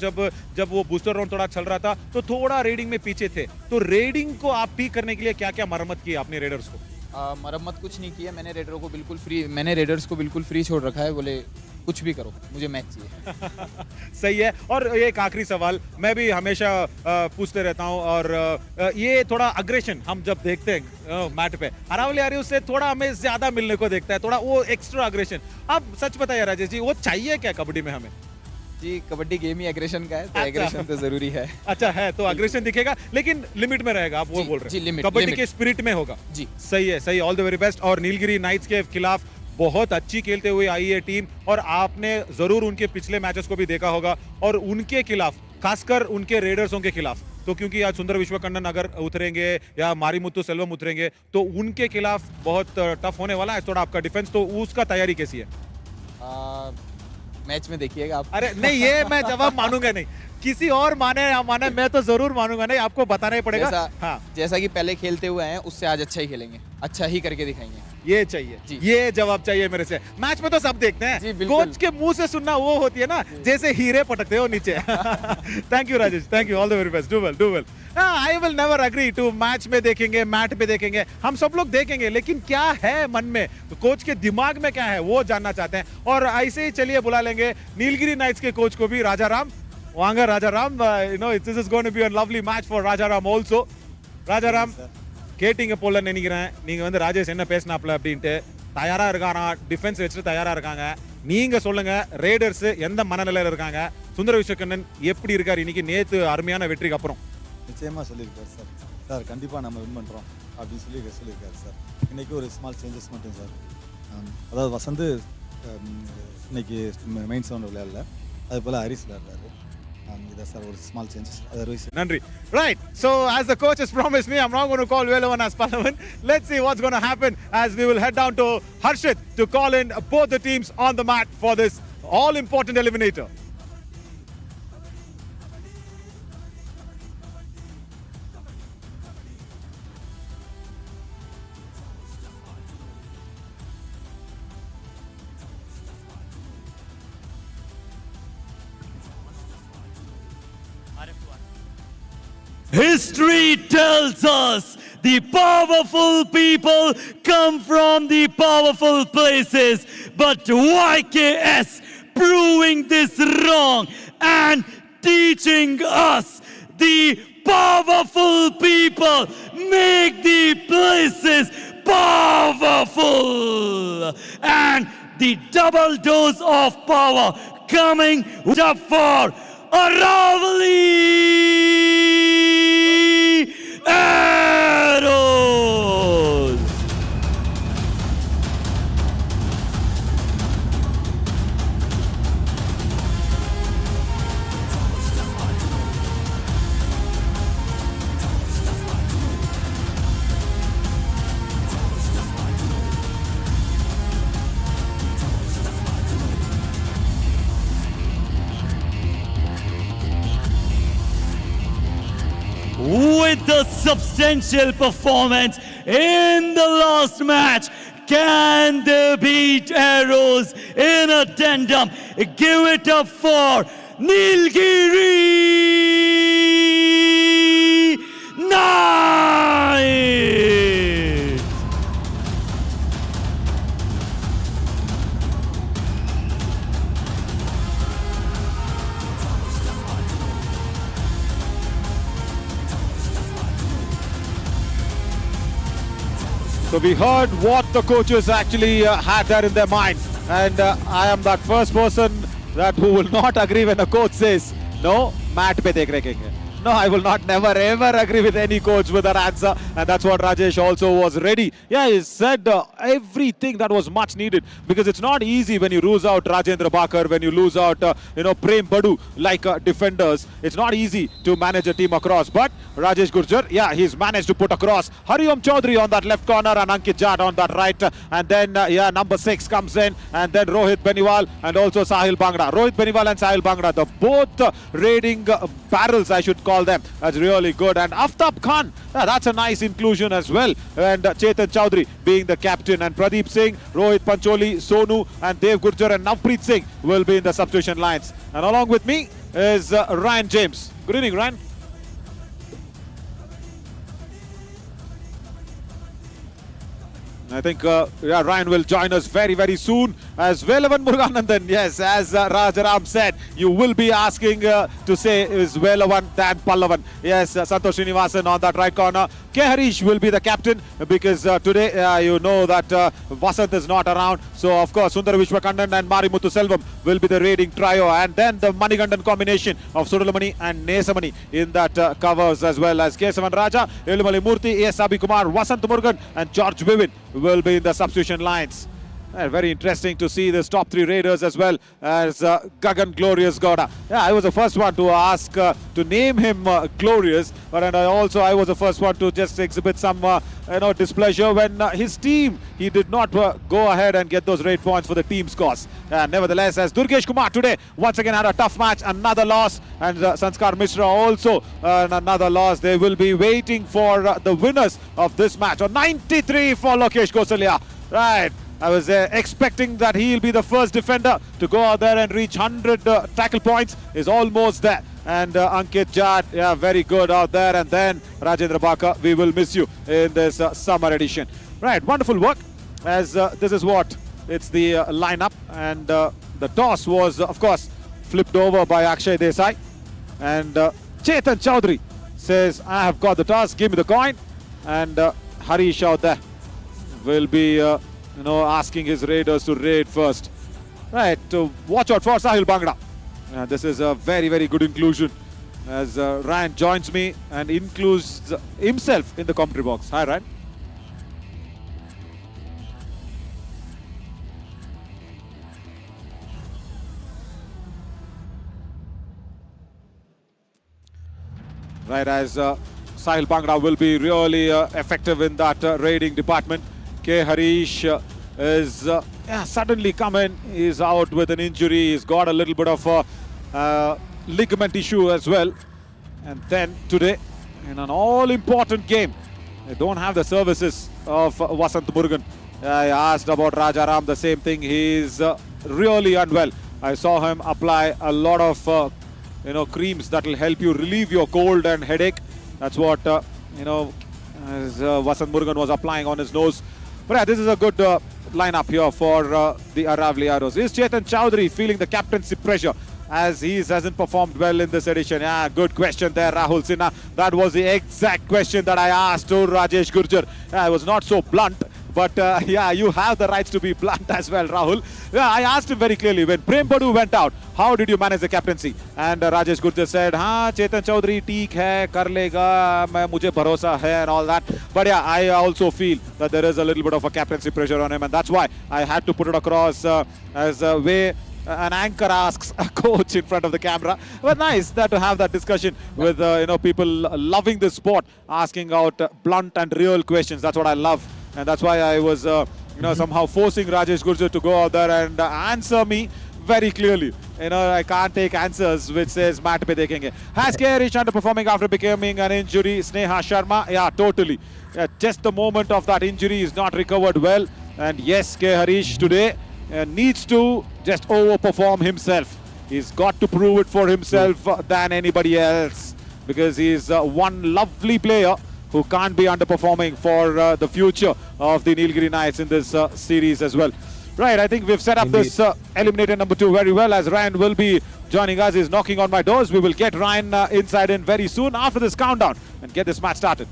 जब वो booster round थोड़ा चल रहा था तो थोड़ा रेडिंग में पीछे थे, तो रेडिंग को आप पीक करने के लिए क्या क्या मरम्मत की आपने रेडर्स को? मरम्मत कुछ नहीं की है मैंने, रेडर्स को बिल्कुल फ्री छोड़ रखा है, बोले कुछ भी करो मुझे मैच चाहिए। सही है। और एक आखिरी सवाल मैं भी हमेशा पूछते रहता हूं, और ये थोड़ा अग्रेशन हम जब देखते हैं मैट पे, अरावली आ रही उससे थोड़ा हमें ज्यादा मिलने को देखता है, थोड़ा वो एक्स्ट्रा अग्रेशन। अब सच बताइए राजेश जी, वो चाहिए क्या कबड्डी में हमें? जी कबड्डी गेम ही एग्रेशन का है, तो एग्रेशन तो जरूरी है। अच्छा है, तो अग्रेशन दिखेगा लेकिन लिमिट में रहेगा, आप वो बोल रहे हैं? कबड्डी के स्पिरिट में होगा जी। सही है, सही, ऑल द वेरी बेस्ट। और नीलगिरी नाइट्स के खिलाफ बहुत अच्छी खेलते हुए आई है टीम, और आपने जरूर उनके पिछले मैचेस को भी देखा होगा, और उनके खिलाफ खासकर उनके रेडर्सों के खिलाफ तो, क्योंकि आज सुंदर विश्वकन्नन अगर उतरेंगे या मारीमुत्तु सेल्वम उतरेंगे तो उनके खिलाफ बहुत टफ होने वाला है थोड़ा आपका डिफेंस, तो उसका तैयारी कैसी है? मैच में देखिएगा आप। अरे नहीं, ये मैं जवाब मानूंगा नहीं, किसी और माने या माने मैं तो जरूर मानूंगा नहीं, आपको बताना ही पड़ेगा। जैसा कि पहले खेलते हुए हैं उससे आज अच्छा ही खेलेंगे, अच्छा ही करके दिखाएंगे। ये चाहिए जी, ये जवाब चाहिए मेरे से। मैच में तो सब देखते हैं, कोच के मुंह से सुनना वो होती है ना, जैसे हीरे पटकते हो नीचे। Thank you Rajesh, thank you, all the very best, do well, do well. I will never agree to match में देखेंगे, मैट पे देखेंगे, हम सब लोग देखेंगे, लेकिन क्या है मन में, कोच के दिमाग में क्या है वो जानना चाहते हैं। और ऐसे ही चलिए बुला लेंगे नीलगिरी नाइट्स के कोच को भी, Rajaram Vanga. Rajaram, you know this is going to be a lovely match for Rajaram also. Rajaram, கேட்டிங்க போல நினைக்கிறேன், நீங்க வந்து ராஜேஷ் என்ன பேசினாப்ல அப்படின்ட்டு தயாரா இருக்காராம், டிஃபென்ஸ் வச்சுட்டு தயாரா இருக்காங்க. நீங்க சொல்லுங்க, ரேடர்ஸ் எந்த மனநிலையில இருக்காங்க, சுந்தர விஸ்வக்கண்ணன் எப்படி இருக்காரு இன்னைக்கு, நேத்து அருமையான வெற்றிக்கு அப்புறம்? நிச்சயமா சொல்லியிருக்காரு சார். சார் கண்டிப்பா நம்ம வின் பண்றோம் அப்படின்னு சொல்லியிருக்காரு சார். இன்னைக்கு ஒரு ஸ்மால் சேஞ்சஸ் மட்டும் சார். அதாவது வசந்த் இன்னைக்கு மெயின் சவுண்ட் விளையாடல, அது போல Haris விளையாடுறாரு. Small changes. Nandri. Right. So as the coach has promised me, I'm not going to call Velavan as Palavan. Let's see what's going to happen as we will head down to Harshit to call in both the teams on the mat for this all-important eliminator. History tells us the powerful people come from the powerful places, but YKS proving this wrong and teaching us the powerful people make the places powerful, and the double dose of power coming up for ARAVALLI Arrows. With the substantial performance in the last match, can they beat Arrows in a tandem? Give it up for Nilgiri Knights! So we heard what the coaches actually had there in their mind, and I am that first person that who will not agree when a coach says no, mat pe dekh rakhenge. No, I will not never ever agree with any coach with that answer, and that's what Rajesh also was ready. Yeah, he said everything that was much needed, because it's not easy when you lose out Rajendra Bakar, when you lose out Prem Badu like defenders. It's not easy to manage a team across, but Rajesh Gurjar, yeah, he's managed to put across Hariom Chaudhary on that left corner and Ankit Jad on that right, and then number 6 comes in, and then Rohit Beniwal and also Sahil Bhangra. Rohit Beniwal and Sahil Bhangra, the both raiding barrels, I should call them. That's really good. And Aftab Khan, that's a nice inclusion as well. And Chetan Chaudhary being the captain, and Pradeep Singh, Rohit Pancholi, Sonu and Dev Gurjar and Navpreet Singh will be in the substitution lines. And along with me, is Ryan James. Good evening, Ryan. I think Ryan will join us very, very soon as Velavan Muruganandan. Yes, as Rajaram said, you will be asking to say is Velavan than Pallavan. Yes, Santosh Srinivasan on that right corner. K. Harish will be the captain because today you know that Vasant is not around. So, of course, Sundara Vishwakandan and Marimuthu Selvam will be the raiding trio. And then the Manigandan combination of Sudalamani and Nesamani in that covers, as well as Kesavan Raja, Elimali Murthy, A.S. Kumar, Vasant Murugan and George Vivin will be in the substitution lines. Very interesting to see this top three raiders as well as Gagan Glorious Gowda. Yeah, I was the first one to ask to name him Glorious, but I was the first one to just exhibit some displeasure when his team, he did not go ahead and get those raid points for the team's cause. Nevertheless, as Durgesh Kumar today once again had a tough match, another loss, and Sanskar Mishra also another loss. They will be waiting for the winners of this match. 93 for Lokesh Gosalia. Right. I was expecting that he'll be the first defender to go out there and reach 100 tackle points. Is almost there. And Ankit Jad, yeah, very good out there. And then Rajendra Baka, we will miss you in this summer edition. Right, wonderful work. As this is what it's the lineup. And the toss was, of course, flipped over by Akshay Desai. And Chetan Chaudhary says, I have got the toss, give me the coin. And Harish out there will be asking his raiders to raid first. Right, to watch out for Sahil Bhangra. This is a very, very good inclusion as Ryan joins me and includes himself in the commentary box. Hi, Ryan. Right, as Sahil Bhangra will be really effective in that raiding department. K. Harish is suddenly come in. He's out with an injury. He's got a little bit of a ligament issue as well. And then today, in an all-important game, they don't have the services of Vasant Murugan. I asked about Rajaram, the same thing. He's really unwell. I saw him apply a lot of creams that will help you relieve your cold and headache. That's what as Vasant Murugan was applying on his nose. But yeah, this is a good lineup here for the Aravalli Arrows. Is Chetan Chaudhary feeling the captaincy pressure as he hasn't performed well in this edition? Yeah, good question there, Rahul Sinha. That was the exact question that I asked to Rajesh Gurjar. I was not so blunt, but yeah, you have the rights to be blunt as well, Rahul. Yeah, I asked him very clearly, when Prem Padu went out, how did you manage the captaincy? And Rajesh Gurjar said, Chetan Chaudhary theek hai, kar lega, mujhe bharosa hai and all that. But yeah, I also feel that there is a little bit of a captaincy pressure on him, and that's why I had to put it across as a way an anchor asks a coach in front of the camera. But nice that to have that discussion with people loving this sport, asking out blunt and real questions. That's what I love, and that's why I was somehow forcing Rajesh Gurjar to go out there and answer me very clearly. I can't take answers which says mat pe dekhenge. Has K. Harish underperforming after becoming an injury? Sneha Sharma, yeah, totally. Just the moment of that injury is not recovered well. And yes, K. Harish today needs to just overperform himself. He's got to prove it for himself than anybody else, because he's one lovely player who can't be underperforming for the future of the Nilgiri Knights in this series as well. Right, I think we've set up this eliminator number 2 very well, as Ryan will be joining us. He's knocking on my doors. We will get Ryan inside in very soon after this countdown and get this match started.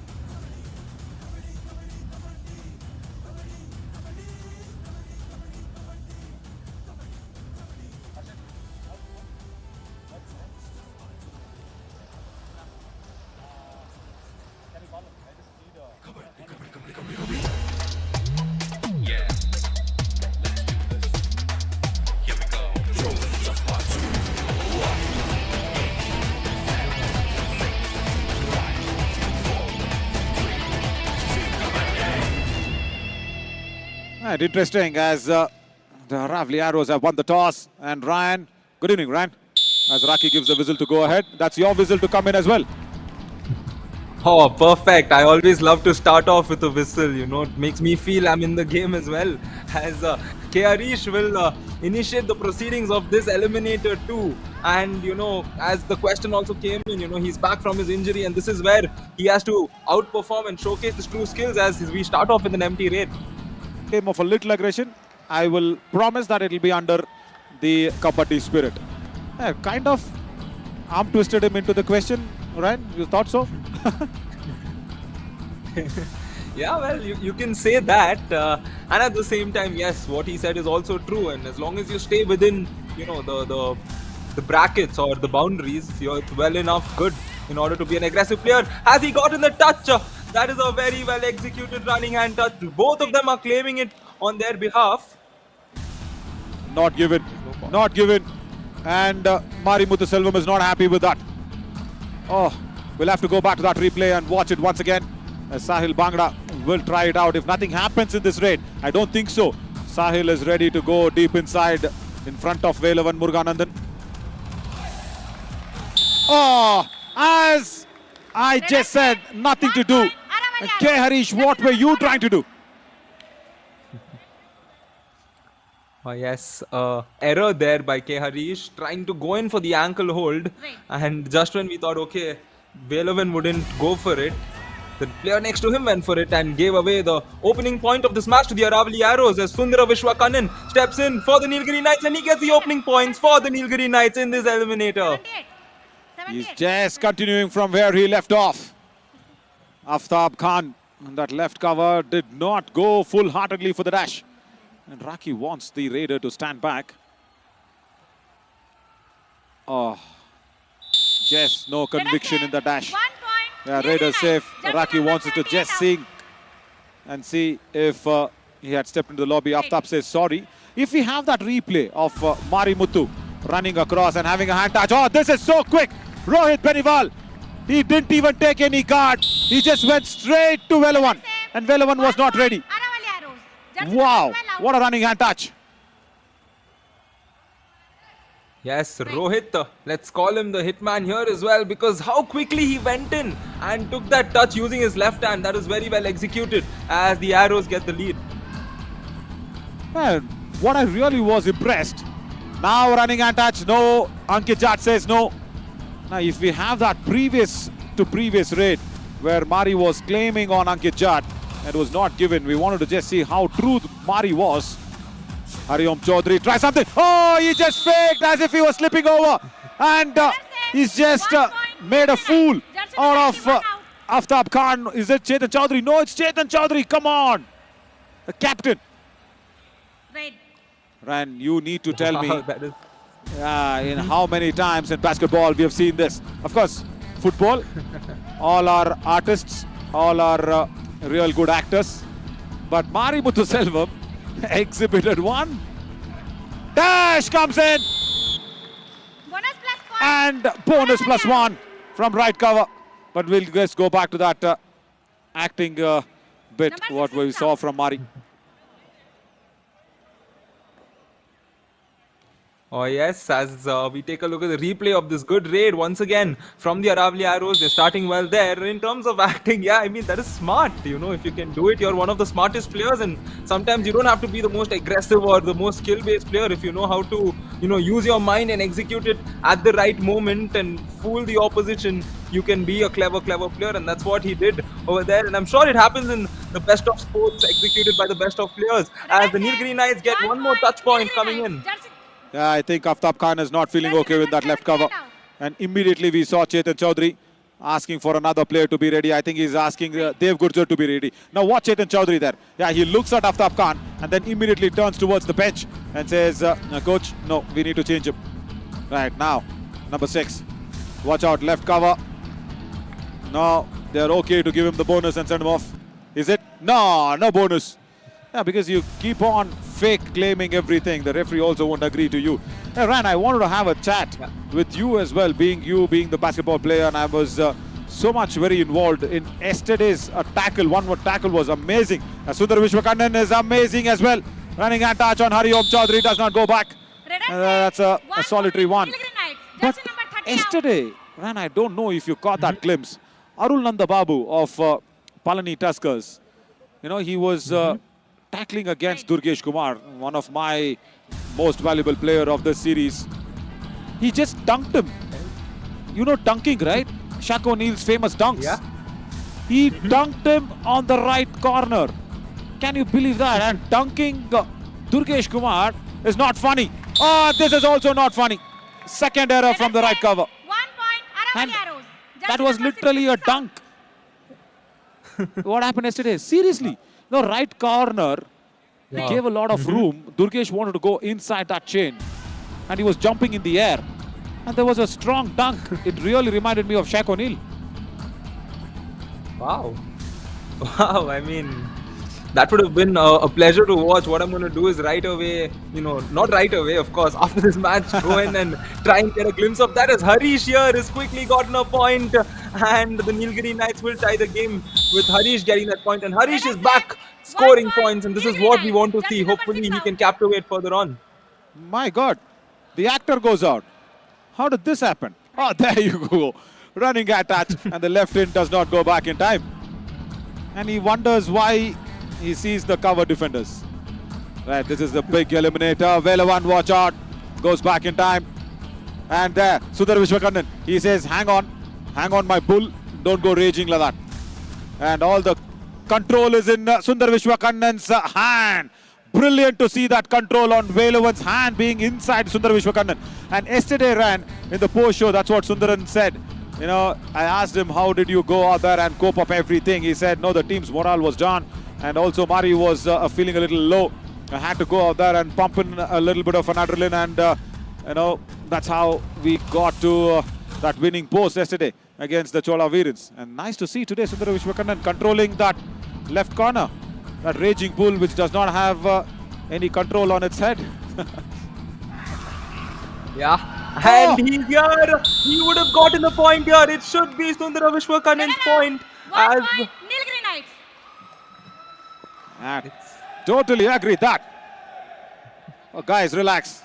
Right, interesting as the Aravalli Arrows have won the toss. And Ryan, good evening, Ryan. As Raki gives the whistle to go ahead. That's your whistle to come in as well. Oh, perfect. I always love to start off with a whistle, you know, it makes me feel I'm in the game as well. As K. Harish will initiate the proceedings of this eliminator too. And, you know, as the question also came in, you know, he's back from his injury, and this is where he has to outperform and showcase his true skills as we start off with an empty raid. Game of a little aggression. I will promise that it will be under the Kabaddi spirit. Kind of arm twisted him into the question, right? You thought so? Yeah, well, you can say that. And at the same time, yes, what he said is also true. And as long as you stay within, you know, the brackets or the boundaries, you're well enough good in order to be an aggressive player. Has he gotten the touch? That is a very well executed running hand touch. Both of them are claiming it on their behalf. Not given. Not given. And Mari Muthuselvam is not happy with that. Oh, we'll have to go back to that replay and watch it once again. Sahil Bhangra will try it out. If nothing happens in this raid, I don't think so. Sahil is ready to go deep inside in front of Velavan Muruganandan. Oh, as I just said, nothing to do. K. Harish, what were you trying to do? Yes, error there by K. Harish, trying to go in for the ankle hold. And just when we thought, okay, Velavan wouldn't go for it, the player next to him went for it and gave away the opening point of this match to the Aravalli Arrows as Sundara Vishwakannan steps in for the Nilgiri Knights, and he gets the opening points for the Nilgiri Knights in this eliminator. He's just continuing from where he left off. Aftab Khan, that left cover, did not go full-heartedly for the dash. And Raki wants the Raider to stand back. Oh, just no conviction in the dash. Yeah, Raider safe. Raki wants it to just sink and see if he had stepped into the lobby. Aftab says sorry. If we have that replay of Mari Muthu running across and having a hand touch. Oh, this is so quick. Rohit Beniwal. He didn't even take any guard. He just went straight to Velavan. And Velavan was not ready. Wow, what a running hand touch. Yes, Rohit, let's call him the hitman here as well, because how quickly he went in and took that touch using his left hand. That was very well executed as the Arrows get the lead. Well, what I really was impressed. Now running hand touch, no. Ankit Jat says no. Now if we have that previous raid where Mari was claiming on Ankit Jat, it was not given. We wanted to just see how true Mari was. Hariom Chaudhary try something. Oh, he just faked as if he was slipping over. And he's just made a fool out of Aftab Khan. Is it Chetan Chaudhary? No, it's Chetan Chaudhary. Come on. The captain. Ran, you need to tell me in how many times in basketball we have seen this. Of course, football, all are artists, all are real good actors. But Mari Muthuselvam exhibited one. Dash comes in. And bonus plus one from right cover. But we'll just go back to that acting bit, what we saw from Mari. Oh yes, as we take a look at the replay of this good raid once again from the Aravalli Arrows. They're starting well there. In terms of acting, yeah, I mean, that is smart. You know, if you can do it, you're one of the smartest players, and sometimes you don't have to be the most aggressive or the most skill-based player. If you know how to, you know, use your mind and execute it at the right moment and fool the opposition, you can be a clever player, and that's what he did over there. And I'm sure it happens in the best of sports executed by the best of players, as the Nilgiri Knights get one more touch point coming in. Yeah, I think Aftab Khan is not feeling okay with that left cover. And immediately we saw Chetan Chaudhary asking for another player to be ready. I think he's asking Dev Gurjar to be ready. Now watch Chetan Chaudhary there. Yeah, he looks at Aftab Khan and then immediately turns towards the bench and says, Coach, no, we need to change him. Right, now, number 6. Watch out, left cover. No, they're okay to give him the bonus and send him off. Is it? No, no bonus. Yeah, because you keep on fake claiming everything. The referee also won't agree to you. Hey, Ran, I wanted to have a chat with you as well, being the basketball player, and I was so much very involved in yesterday's tackle. One more tackle was amazing. Sundara Vishwakannan is amazing as well. Running hand touch on Hariom Chaudhary, does not go back. That's a solitary one. But yesterday, Ran, I don't know if you caught that glimpse. Arul Nanda Babu of Palani Tuskers. You know, he was tackling against Durgesh Kumar, one of my most valuable player of this series. He just dunked him. You know dunking, right? Shaq O'Neal's famous dunks. Yeah. He dunked him on the right corner. Can you believe that? And dunking Durgesh Kumar is not funny. Oh, this is also not funny. Second error from the right cover. 1 point, And Aravalli arrows. that was literally a dunk. What happened yesterday? Seriously. No, right corner. He gave a lot of room. Durgesh wanted to go inside that chain. And he was jumping in the air. And there was a strong dunk. It really reminded me of Shaq O'Neal. Wow. Wow, I mean, that would have been a pleasure to watch. What I'm going to do is right away, you know, not right away, of course, after this match, go in and try and get a glimpse of that, as Harish here has quickly gotten a point, and the Nilgiri Knights will tie the game with Harish getting that point, and Harish is back scoring points, and this is what we want to see. Hopefully he can captivate further on. My God. The actor goes out. How did this happen? Oh, there you go. Running attach. And the left in does not go back in time. And he wonders why he sees the cover defenders. Right, this is the big eliminator. Velavan, watch out. Goes back in time. And there, Sundar Vishwakarnan. He says, hang on, my bull. Don't go raging like that. And all the control is in Sundar Vishwakarnan's hand. Brilliant to see that control on Velavan's hand being inside Sundar Vishwakarnan. And yesterday ran in the post show, that's what Sundaran said. You know, I asked him, how did you go out there and cope up everything? He said, no, the team's morale was down. And also Mari was feeling a little low. I had to go out there and pump in a little bit of an adrenaline. And, you know, that's how we got to that winning post yesterday against the Chola Virans. And nice to see today Sundar Vishwakarnan controlling that left corner. That raging bull which does not have any control on its head. Yeah, and he's here. He would have gotten the point here. It should be Sundara Vishwakarnan's point. 1 As point, Nilgiri Knights. And totally agree that. Oh, guys, relax.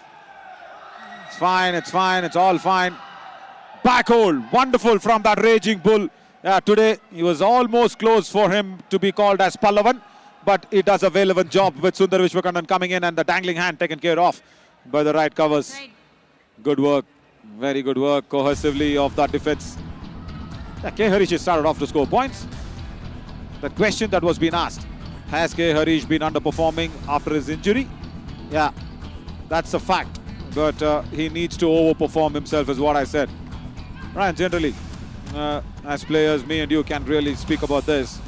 It's fine, it's all fine. Back hold, wonderful from that raging bull. Yeah, today he was almost close for him to be called as Pallavan, but he does a relevant job with Sundar Vishwakarnan coming in and the dangling hand taken care of by the right covers. Right. Good work, very good work cohesively of that defense. Yeah, K. Harish started off to score points. The question that was being asked, has K. Harish been underperforming after his injury? Yeah, that's a fact. But he needs to overperform himself is what I said. Right, generally, as players, me and you can really speak about this.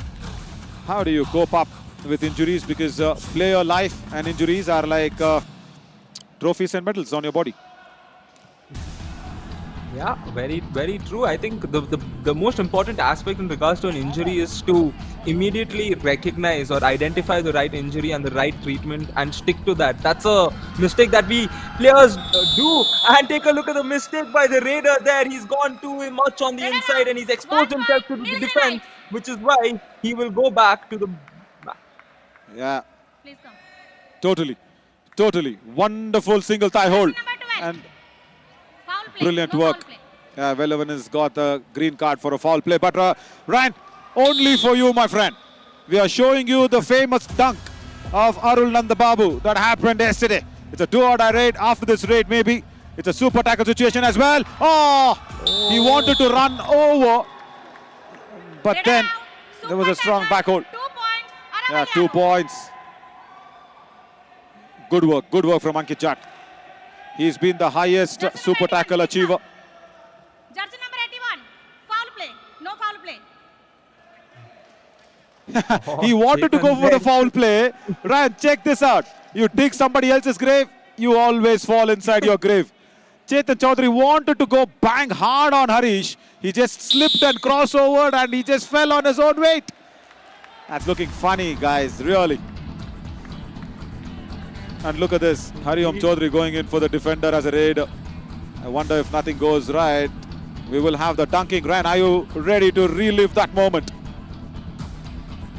How do you cope up with injuries? Because player life and injuries are like trophies and medals on your body. yeah, very true. I think the most important aspect in regards to an injury is to immediately recognize or identify the right injury and the right treatment and stick to that. That's a mistake that we players do. And take a look at the mistake by the Raider there. He's gone too much on the inside and he's exposed himself to the defense, which is why he will go back to the back. Yeah, Please come. totally. Wonderful single thigh hold. Number 12. And Foul play. brilliant No work. foul play. Yeah, Velavan has got a green card for a foul play. But Ryan, only for you, my friend. We are showing you the famous dunk of Arul Nanda Babu that happened yesterday. It's a do-or-die raid. After this raid, maybe it's a super tackle situation as well. Oh, he wanted to run over, but Get then out. there was a Super strong tackle. back hold. 2 points. Yeah, Aravalli 2 arrows. points. Good work from Ankit Jat. He's been the highest Jersey super number tackle 81. achiever. Jersey number 81. Foul play. No foul play. He wanted to go for the foul play. Ryan, check this out. You dig somebody else's grave, you always fall inside your grave. Chetan Chaudhary wanted to go bang hard on Harish. He just slipped and crossovered and he just fell on his own weight. That's looking funny, guys, really. And look at this. Hariom Chaudhary going in for the defender as a raid. I wonder if nothing goes right. We will have the dunking. Ryan, are you ready to relive that moment?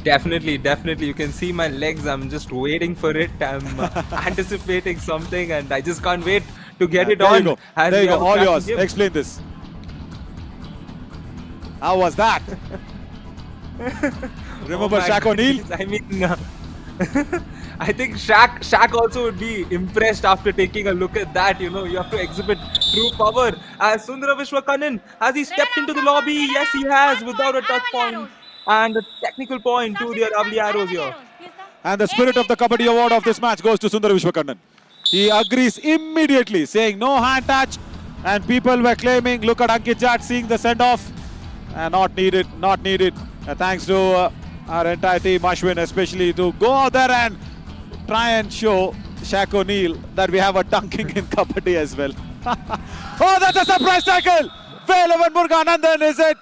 Definitely. You can see my legs. I'm just waiting for it. I'm anticipating something, and I just can't wait to get it There on. you go. as There we you go. have a All cracking yours. game. Explain this. How was that? Remember my Shaq O'Neal? goodness, I mean, I think Shaq also would be impressed after taking a look at that. You know, you have to exhibit true power. As Sundara Vishwakannan, has he stepped into the lobby? Yes, he has, without a touch point. And a technical point to the Aravali Arrows here. And the spirit of the Kabaddi award of this match goes to Sundar Vishwakannan. He agrees immediately, saying no hand touch. And people were claiming, look at Ankit Jat seeing the send-off. Not needed, not needed. Thanks to our entire team, Ashwin especially, to go out there and try and show Shaq O'Neal that we have a dunking in Kabaddi as well. Oh, that's a surprise tackle! Velavan Muruganandan, is it?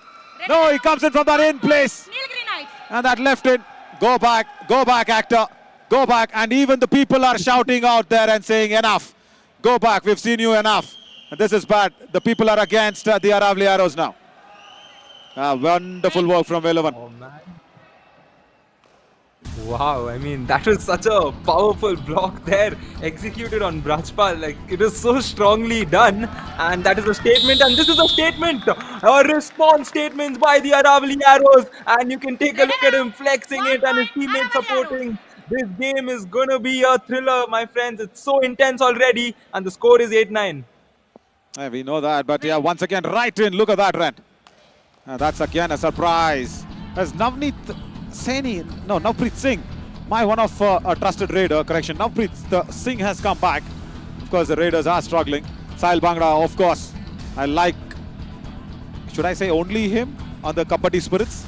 No, he comes in from that in place. Nilgiri Knights. And that left in. Go back, actor. Go back. And even the people are shouting out there and saying, enough. Go back, we've seen you enough. And this is bad. The people are against the Aravali Arrows now. Wonderful work from Velavan. Oh, man. Wow, I mean, that was such a powerful block there, executed on Brajpal. Like, it is so strongly done, and that is a statement, and this is a statement, a response statement by the Aravali Arrows, and you can take a look at him flexing it and his teammates supporting. This game is gonna be a thriller, my friends. It's so intense already, and the score is 8-9. Yeah, we know that, but yeah, once again, right in. Look at that, Ren. That's again a surprise. As Navneet Navpreet Singh, one of a trusted raider, correction. Navpreet Singh has come back. Of course, the Raiders are struggling. Sahil Bhangra, of course. I like, should I say only him on the Kabaddi spirits?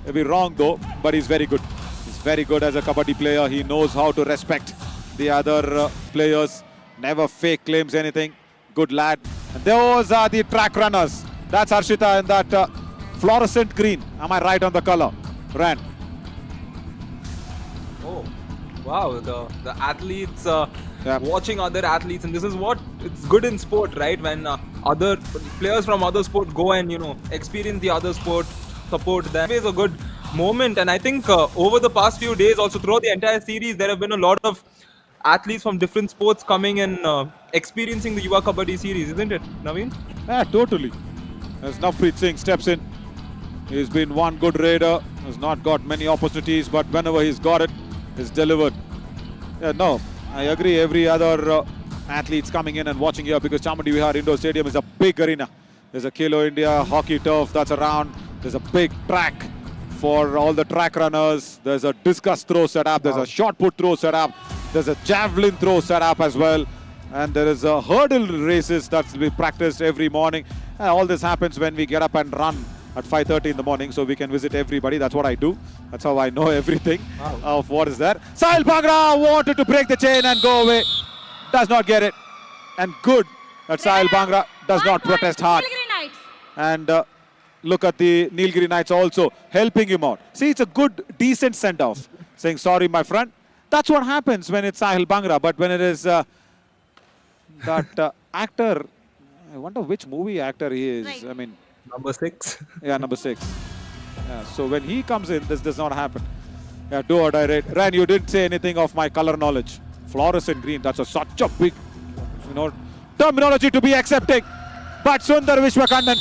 Maybe wrong though, but he's very good. He's very good as a Kabaddi player. He knows how to respect the other players. Never fake claims anything. Good lad. And those are the track runners. That's Harshita in that fluorescent green. Am I right on the color? Ran. Oh, wow, the athletes watching other athletes, and this is what it's good in sport, right? When other players from other sport go and, you know, experience the other sport, support them. It's a good moment, and I think over the past few days, also throughout the entire series, there have been a lot of athletes from different sports coming and experiencing the Yuva Kabaddi series, isn't it, Naveen? Yeah, totally. As Navpreet Singh steps in, he's been one good raider, has not got many opportunities, but whenever he's got it, he's delivered. Yeah, no, I agree. Every other athletes coming in and watching here, because Chamundi Vihar Indoor Stadium is a big arena. There's a Khelo India hockey turf that's around. There's a big track for all the track runners. There's a discus throw set up. There's a shot put throw set up. There's a javelin throw set up as well. And there is a hurdle races that's been practiced every morning. And all this happens when we get up and run at 5:30 in the morning, so we can visit everybody. That's what I do. That's how I know everything of what is there. Sahil Bhangra wanted to break the chain and go away. Does not get it. And good that Sahil Bhangra does not protest hard. Nilgiri Knights. And look at the Nilgiri Knights also helping him out. See, it's a good, decent send-off. Saying, sorry, my friend. That's what happens when it's Sahil Bhangra. But when it is that actor, I wonder which movie actor he is. Right. I mean, Number 6. yeah, number 6. Yeah, so when he comes in, this does not happen. Yeah, do or die rate. Ryan, you didn't say anything of my color knowledge. Fluorescent green, that's such a big, terminology to be accepting. But Sundar Vishwakannan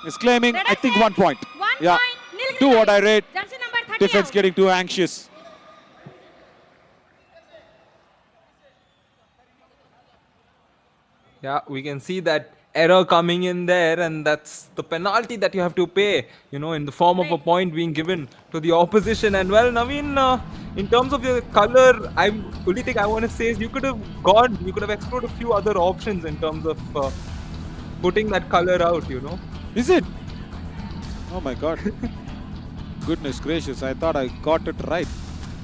is claiming, I think, 1 point. 1 Yeah, point. Nilgiri do or Knights. die rate. Jersey number 30 Defense out. getting too anxious. Yeah, we can see that error coming in there, and that's the penalty that you have to pay, you know, in the form of a point being given to the opposition. And well, Naveen, in terms of your color, only thing I want to say is you could have explored a few other options in terms of putting that color out, you know. Is it? Oh my God. Goodness gracious, I thought I got it right.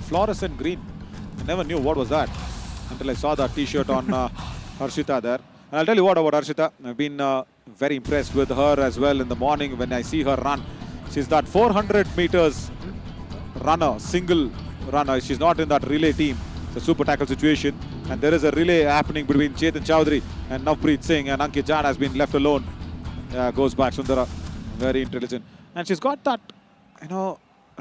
Fluorescent green. I never knew what was that until I saw that t-shirt on Harshita there. And I'll tell you what about Harshita. I've been very impressed with her as well in the morning when I see her run. She's that 400 meters runner, single runner. She's not in that relay team. It's a super tackle situation. And there is a relay happening between Chetan Chowdhury and Navpreet Singh. And Ankit Jat has been left alone. Goes back, Sundara. Very intelligent. And she's got that,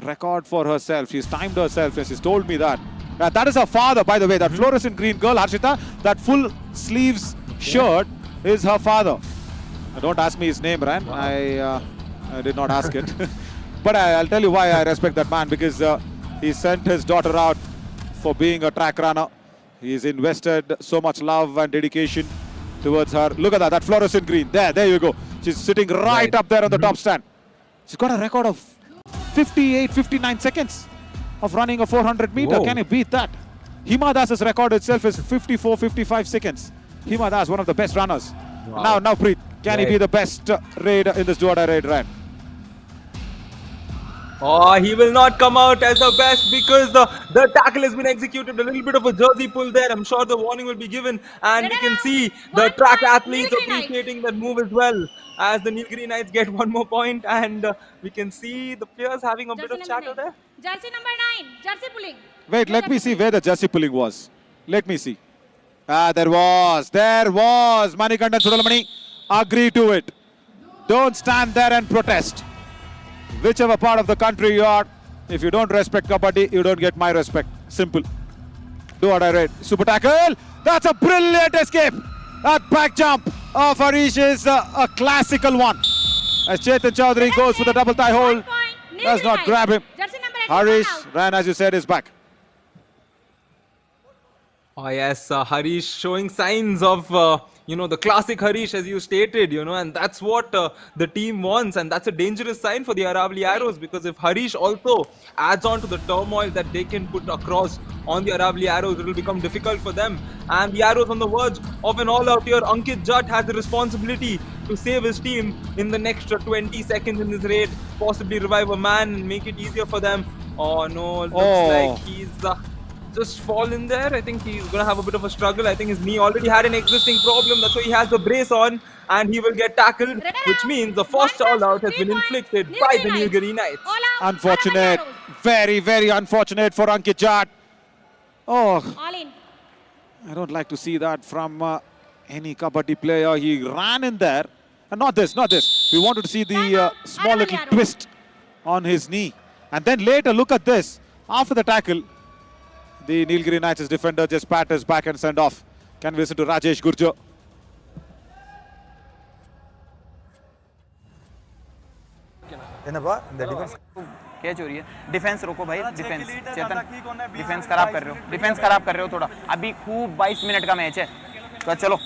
record for herself. She's timed herself and she's told me that. That is her father, by the way. That fluorescent green girl, Harshita, that full sleeves shirt is her father. Don't ask me his name, Ran. Wow. I I did not ask it. But I'll tell you why I respect that man, because he sent his daughter out for being a track runner. He's invested so much love and dedication towards her. Look at that fluorescent green. There you go. She's sitting right up there on the top stand. She's got a record of 58, 59 seconds of running a 400 meter. Whoa. Can you beat that? Hima Das's record itself is 54, 55 seconds. Hima Das, one of the best runners. Wow. Now, Preet, can he be the best raid in this duo raid, Ryan? Oh, he will not come out as the best because the tackle has been executed. A little bit of a jersey pull there. I'm sure the warning will be given. And we can see the One track point, athletes Nilgiri appreciating that move as well. As the Nilgiri Knights get one more point, and we can see the players having a bit of chatter there. Jersey number 9. Jersey pulling. Wait, let me see where the jersey pulling was. Let me see. There was. Manikandan Sudalamani, agree to it. Don't stand there and protest. Whichever part of the country you are, if you don't respect Kabaddi, you don't get my respect. Simple. Do what I read. Super tackle. That's a brilliant escape. That back jump of Harish is a classical one. As Chetan Chaudhary goes for the double thigh hold, does not grab him. Jersey number 81 Harish, out. Ryan, as you said, is back. Oh yes, Harish showing signs of, the classic Harish as you stated, and that's what the team wants, and that's a dangerous sign for the Aravalli Arrows, because if Harish also adds on to the turmoil that they can put across on the Aravalli Arrows, it will become difficult for them. And the Arrows on the verge of an all-out here. Ankit Jatt has the responsibility to save his team in the next 20 seconds in this raid, possibly revive a man and make it easier for them. Oh no, looks like he's just fallen there. I think he's going to have a bit of a struggle. I think his knee already had an existing problem. That's why he has the brace on and he will get tackled, which means the first all-out has been inflicted by the Nilgiri Knights. Unfortunate. Very, very unfortunate for Ankit Jatt. Oh, All in. I don't like to see that from any Kabaddi player. He ran in there. And not this. We wanted to see the small little twist on his knee. And then later, look at this. After the tackle, the Nilgiri Knights' defender just pat his back and send off. Can we listen to Rajesh Gurjo? Catch हो रही है. Defence रोको भाई. Defence चेतन, defence खराब कर रहे हो थोड़ा. अभी खूब 22 मिनट का मैच है, तो चलो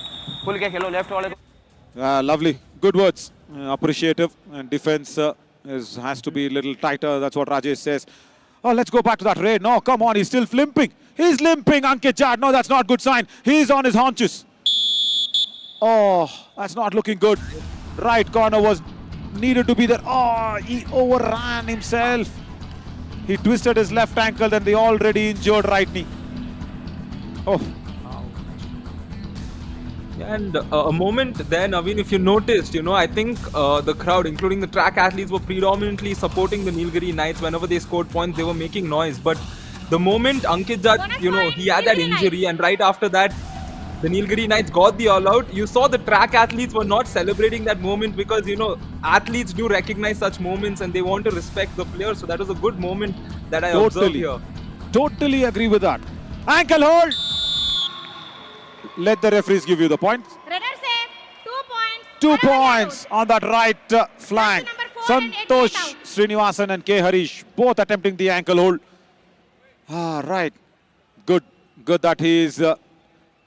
खुल के खेलो. लेफ्ट वाले को. Lovely. Good words. Appreciative. And defense has to be a little tighter. That's what Rajesh says. Oh, let's go back to that raid. No, come on. He's still limping. He's limping, Ankit Jatt. No, that's not good sign. He's on his haunches. Oh, that's not looking good. Right corner was needed to be there. Oh, he overran himself. He twisted his left ankle and the already injured right knee. Oh. And a moment there, Naveen, if you noticed, I think the crowd, including the track athletes, were predominantly supporting the Nilgiri Knights. Whenever they scored points, they were making noise. But the moment Ankit Jatt, he had that injury, and right after that, the Nilgiri Knights got the all-out. You saw the track athletes were not celebrating that moment because, athletes do recognize such moments and they want to respect the players. So that was a good moment that I observed here. Totally agree with that. Ankle hold. Let the referees give you the points. Runner save. 2 points. 2 points on that right flank. Number 4 and 88 Santosh out. Srinivasan and K. Harish both attempting the ankle hold. Right. Good that he's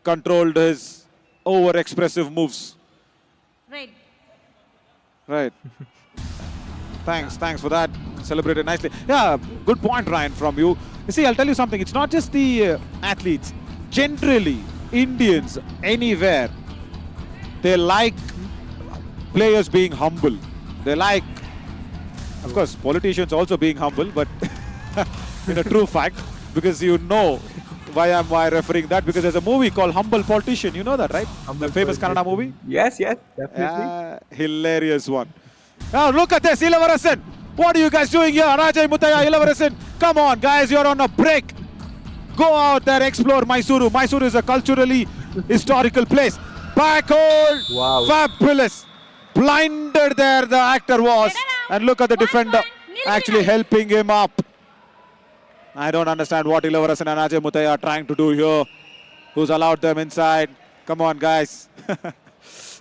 controlled his over-expressive moves. Right. Thanks for that. Celebrated nicely. Yeah, good point, Ryan, from you. You see, I'll tell you something. It's not just the athletes. Generally, Indians, anywhere, they like players being humble. They like, of course, politicians also being humble, but in a true fact, because why am I referring that? Because there's a movie called Humble Politician. You know that, right? The famous Kannada movie? Yes, definitely. Hilarious one. Now look at this, Ilavarasan. What are you guys doing here? Rajay Mutaya, Ilavarasan. Come on, guys, you're on a break. Go out there, explore Mysuru. Mysuru is a culturally historical place. Back hold. Wow. Fabulous. Blinded there the actor was. And look at the defender actually helping him up. I don't understand what Ilavarasan and Ajay Mutaya are trying to do here. Who's allowed them inside? Come on, guys.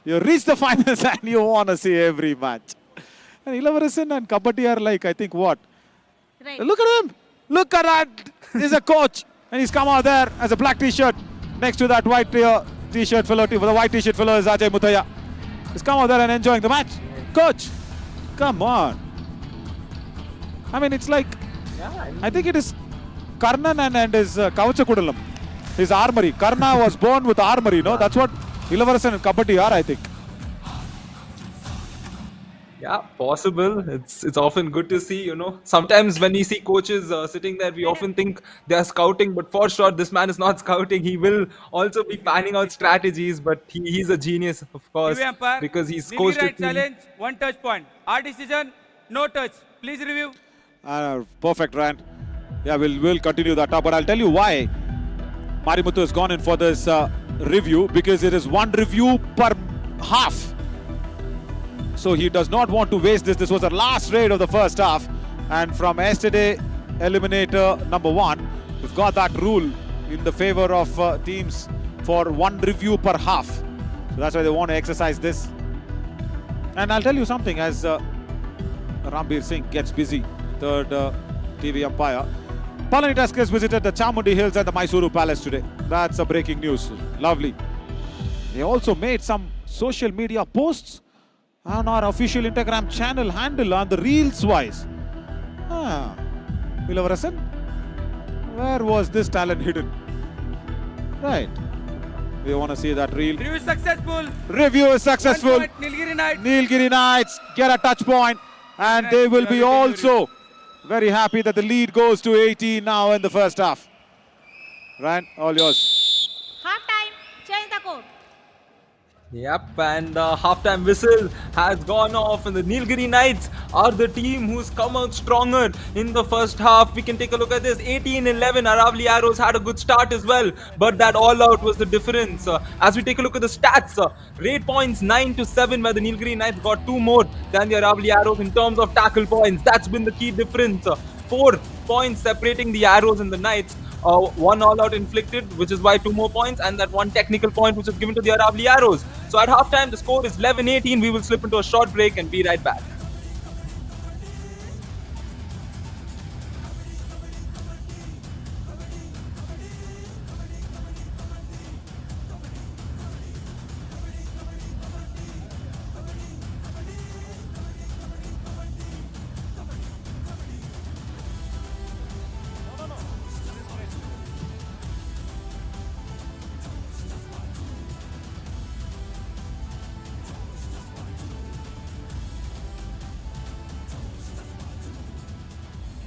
You reach the finals and you want to see every match. And Ilavaresan and Kabaddi are like, I think what? Right. Look at him. Look at that. He's a coach. And he's come out there as a black t-shirt. Next to that white t-shirt fellow, the white t-shirt fellow is Ajay Muthaya. He's come out there and enjoying the match. Coach, come on. I mean, it's like, I think it is Karnan and his Kavachakudalam. His armory. Karna was born with armory, no? That's what Ilavaresan and Kabaddi are, I think. Yeah, possible. It's often good to see, Sometimes when we see coaches sitting there, we often think they are scouting, but for sure, this man is not scouting. He will also be planning out strategies, but he's a genius, of course, because he's coached a team. Challenge, 1 touch point. Our decision, no touch. Please review. Perfect, Ryan. Yeah, we'll continue that up, but I'll tell you why Marimuthu has gone in for this review, because it is 1 review per half. So he does not want to waste this. This was the last raid of the first half. And from yesterday, eliminator number 1, we've got that rule in the favor of teams for 1 review per half. So that's why they want to exercise this. And I'll tell you something, as Rambir Singh gets busy, third TV umpire. Palani Tuskers visited the Chamundi Hills and the Mysuru Palace today. That's a breaking news. Lovely. They also made some social media posts on our official Instagram channel handle on the reels wise. Ilavaresan, where was this talent hidden? Right. We want to see that reel. Review is successful. Review is successful. 1 point, Nilgiri Knights. Nilgiri Knights get a touch point, and they will be also very happy that the lead goes to 18 now in the first half. Ryan, all yours. Half time. Change the court. Yep, and the halftime whistle has gone off, and the Nilgiri Knights are the team who's come out stronger in the first half. We can take a look at this. 18-11, Aravalli Arrows had a good start as well, but that all-out was the difference. As we take a look at the stats, raid points 9-7, where the Nilgiri Knights got 2 more than the Aravalli Arrows in terms of tackle points. That's been the key difference. 4 points separating the Arrows and the Knights. 1 all-out inflicted, which is why 2 more points, and that 1 technical point which is given to the Aravalli Arrows. So at halftime, the score is 11-18. We will slip into a short break and be right back.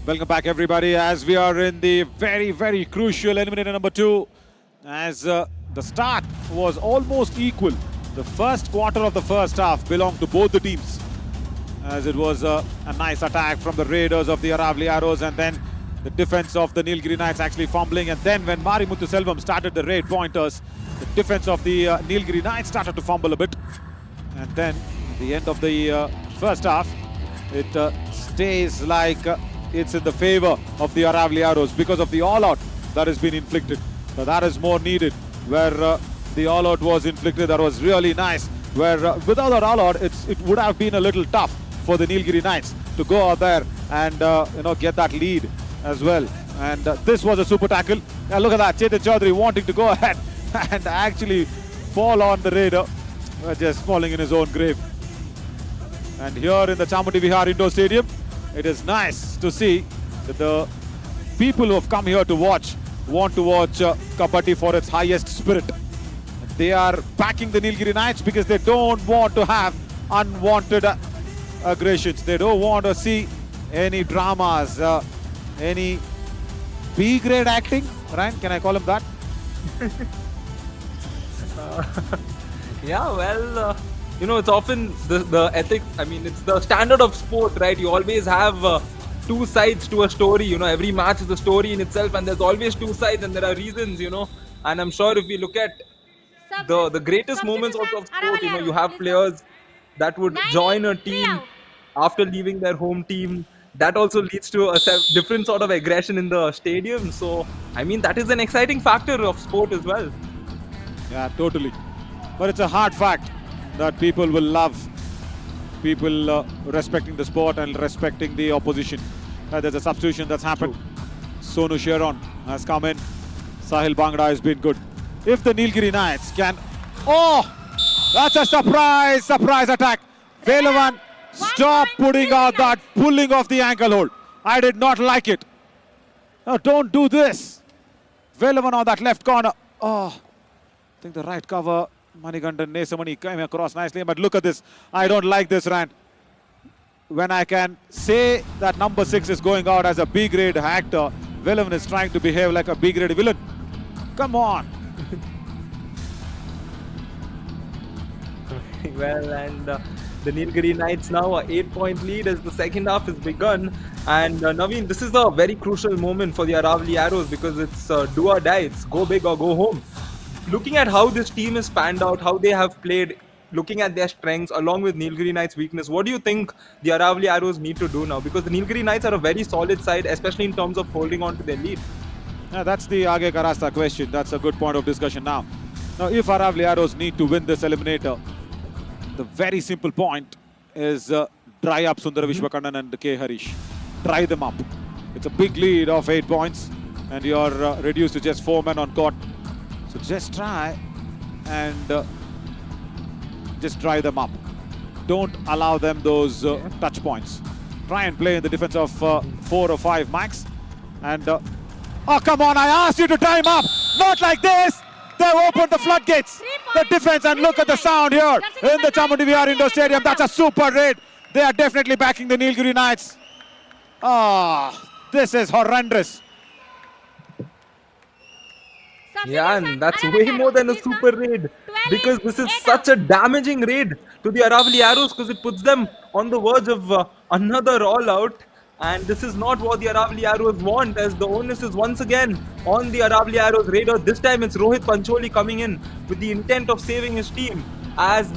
Welcome back, everybody, as we are in the very, very crucial eliminator number 2. As the start was almost equal. The first quarter of the first half belonged to both the teams, as it was a nice attack from the Raiders of the Aravalli Arrows, and then the defense of the Nilgiri Knights actually fumbling. And then when Marimuthu Selvam started the raid pointers, the defense of the Nilgiri Knights started to fumble a bit. And then at the end of the first half, it stays like it's in the favor of the Aravalli Arrows because of the all-out that has been inflicted. So that is more needed. Where the all-out was inflicted, that was really nice. Where without that all-out, it would have been a little tough for the Nilgiri Knights to go out there and get that lead as well. And this was a super tackle. Look at that, Chetan Chaudhary wanting to go ahead and actually fall on the Raider, just falling in his own grave. And here in the Chamundi Vihar Indoor Stadium, it is nice to see that the people who have come here to watch want to watch Kabaddi for its highest spirit. They are backing the Nilgiri Knights because they don't want to have unwanted aggressions. They don't want to see any dramas, any B-grade acting. Ryan, can I call him that? Yeah, well, it's often the ethics. I mean, it's the standard of sport, right? You always have 2 sides to a story. Every match is a story in itself, and there's always 2 sides, and there are reasons, And I'm sure if we look at the greatest moments also of sport, you have players that would join a team after leaving their home team. That also leads to a different sort of aggression in the stadium. So, I mean, that is an exciting factor of sport as well. Yeah, totally. But it's a hard fact that people will love people respecting the sport and respecting the opposition. There's a substitution that's happened. Sonu Sharon has come in. Sahil Bangda has been good. If the Nilgiri Knights can... Oh! That's a surprise attack. Velavan, stop putting out that pulling off the ankle hold. I did not like it. No, don't do this. Velavan on that left corner. Oh, I think the right cover. Manigandan Nesamani came across nicely, but look at this. I don't like this, Rand. When I can say that number 6 is going out as a B-grade actor, Velavan is trying to behave like a B-grade villain. Come on. Well, and the Nilgiri Knights now a 8-point lead as the second half has begun. And Naveen, this is a very crucial moment for the Aravalli Arrows because it's do or die. It's go big or go home. Looking at how this team is panned out, how they have played, looking at their strengths along with Nilgiri Knights' weakness, what do you think the Aravalli Arrows need to do now? Because the Nilgiri Knights are a very solid side, especially in terms of holding on to their lead. Yeah, that's the Aage Karasta question. That's a good point of discussion now. Now, if Aravalli Arrows need to win this eliminator, the very simple point is dry up Sundara Vishwakarnan and K. Harish. Dry them up. It's a big lead of 8 points and you're reduced to just 4 men on court. So just try and just dry them up. Don't allow them those touch points. Try and play in the defense of 4 or 5 max. And oh, come on, I asked you to time up. Not like this. They've opened the floodgates. The defense, and look at the sound here in the Chamundi Vihar Indoor Stadium. That's a super raid. They are definitely backing the Nilgiri Knights. Ah, this is horrendous. Yeah, and that's way more than a super raid because this is such a damaging raid to the Aravalli Arrows because it puts them on the verge of another all-out. And this is not what the Aravalli Arrows want, as the onus is once again on the Aravalli Arrows raider. This time it's Rohit Pancholi coming in with the intent of saving his team. As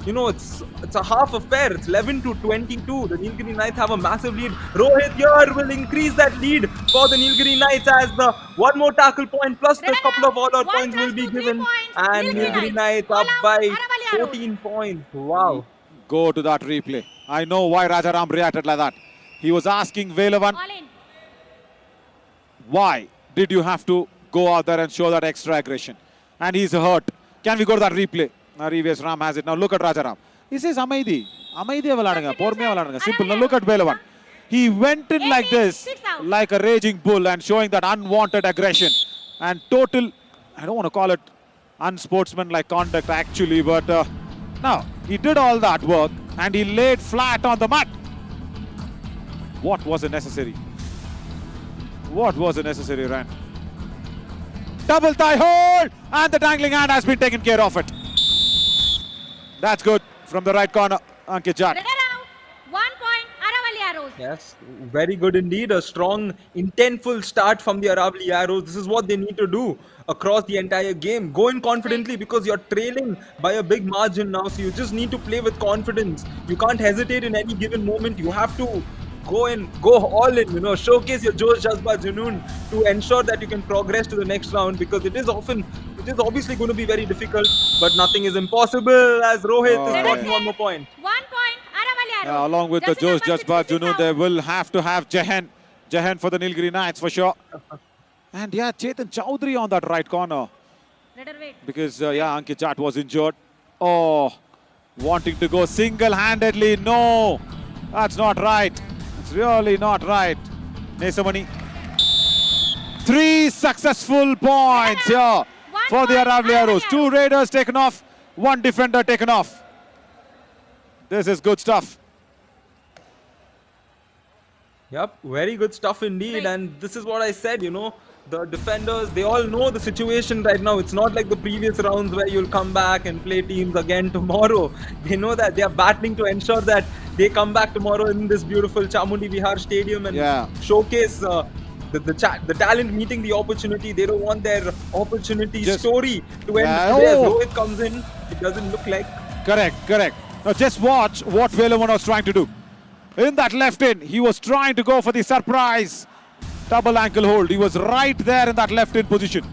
you know, it's a half affair. It's 11-22. The Nilgiri Knights have a massive lead. Rohit here will increase that lead for the Nilgiri Knights as the one more tackle point plus the couple of all-out points will be given. And Nilgiri Knights up by 14 points. Wow. Go to that replay. I know why Rajaram reacted like that. He was asking Velavan, why did you have to go out there and show that extra aggression? And he's hurt. Can we go to that replay? Revius Ram has it. Now look at Rajaram. He says, Amaidi. Amaidi valadanga. Pormiya valadanga. Simple. Now look at Velavan. He went in like this, like a raging bull and showing that unwanted aggression. And total, I don't want to call it unsportsmanlike conduct actually, but now he did all that work and he laid flat on the mat. What was it necessary? What was it necessary, Rand? Double thigh hold! And the dangling hand has been taken care of it. That's good from the right corner, Ankit Jat. 1 point, Aravalli Arrows. Yes, very good indeed. A strong, intentful start from the Aravalli Arrows. This is what they need to do across the entire game. Go in confidently because you're trailing by a big margin now. So you just need to play with confidence. You can't hesitate in any given moment. You have to go all in, you know, showcase your Josh Jazba Junoon to ensure that you can progress to the next round because it is obviously going to be very difficult, but nothing is impossible as Rohit is scoring one more point. 1 point, Aravalli Arrows. Along with the Josh Jazba Junoon, they will have to have Jahan for the Nilgiri Knights for sure. And yeah, Chetan Chowdhury on that right corner. Because Ankit Jat was injured. Oh, wanting to go single-handedly. No, that's not right. It's really not right. Nesamani. 3 successful points here for the Aravalli Arrows. 2 raiders taken off, 1 defender taken off. This is good stuff. Yep, very good stuff indeed. And this is what I said, you know, the defenders, they all know the situation right now. It's not like the previous rounds where you'll come back and play teams again tomorrow. They know that they are battling to ensure that they come back tomorrow in this beautiful Chamundi Vihar Stadium and showcase the talent meeting the opportunity. They don't want their opportunity story to end today. As Rohit comes in, it doesn't look like. Correct. Now just watch what Velavan was trying to do. In that left in, he was trying to go for the surprise double ankle hold. He was right there in that left in position.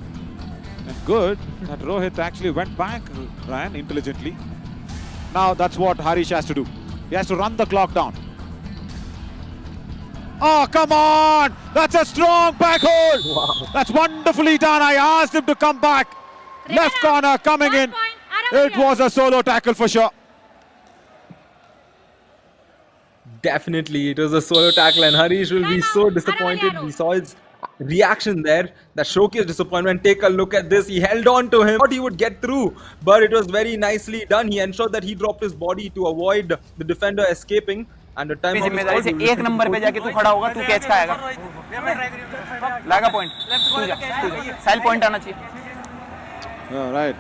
And good that Rohit actually went back, ran intelligently. Now that's what Harish has to do. He has to run the clock down. Oh, come on! That's a strong back hold! Wow. That's wonderfully done. I asked him to come back. Left corner coming in. It was a solo tackle for sure. Definitely, it was a solo tackle, and Harish will be so disappointed. We saw his reaction there that showcased disappointment. Take a look at this. He held on to him. Thought he would get through, but it was very nicely done. He ensured that he dropped his body to avoid the defender escaping. And the time जिम्मेदारी से एक number पे जाके तू खड़ा होगा, तू catch खाएगा, लागा पॉइंट, तू जा, साइल पॉइंट आना चाहिए. All right.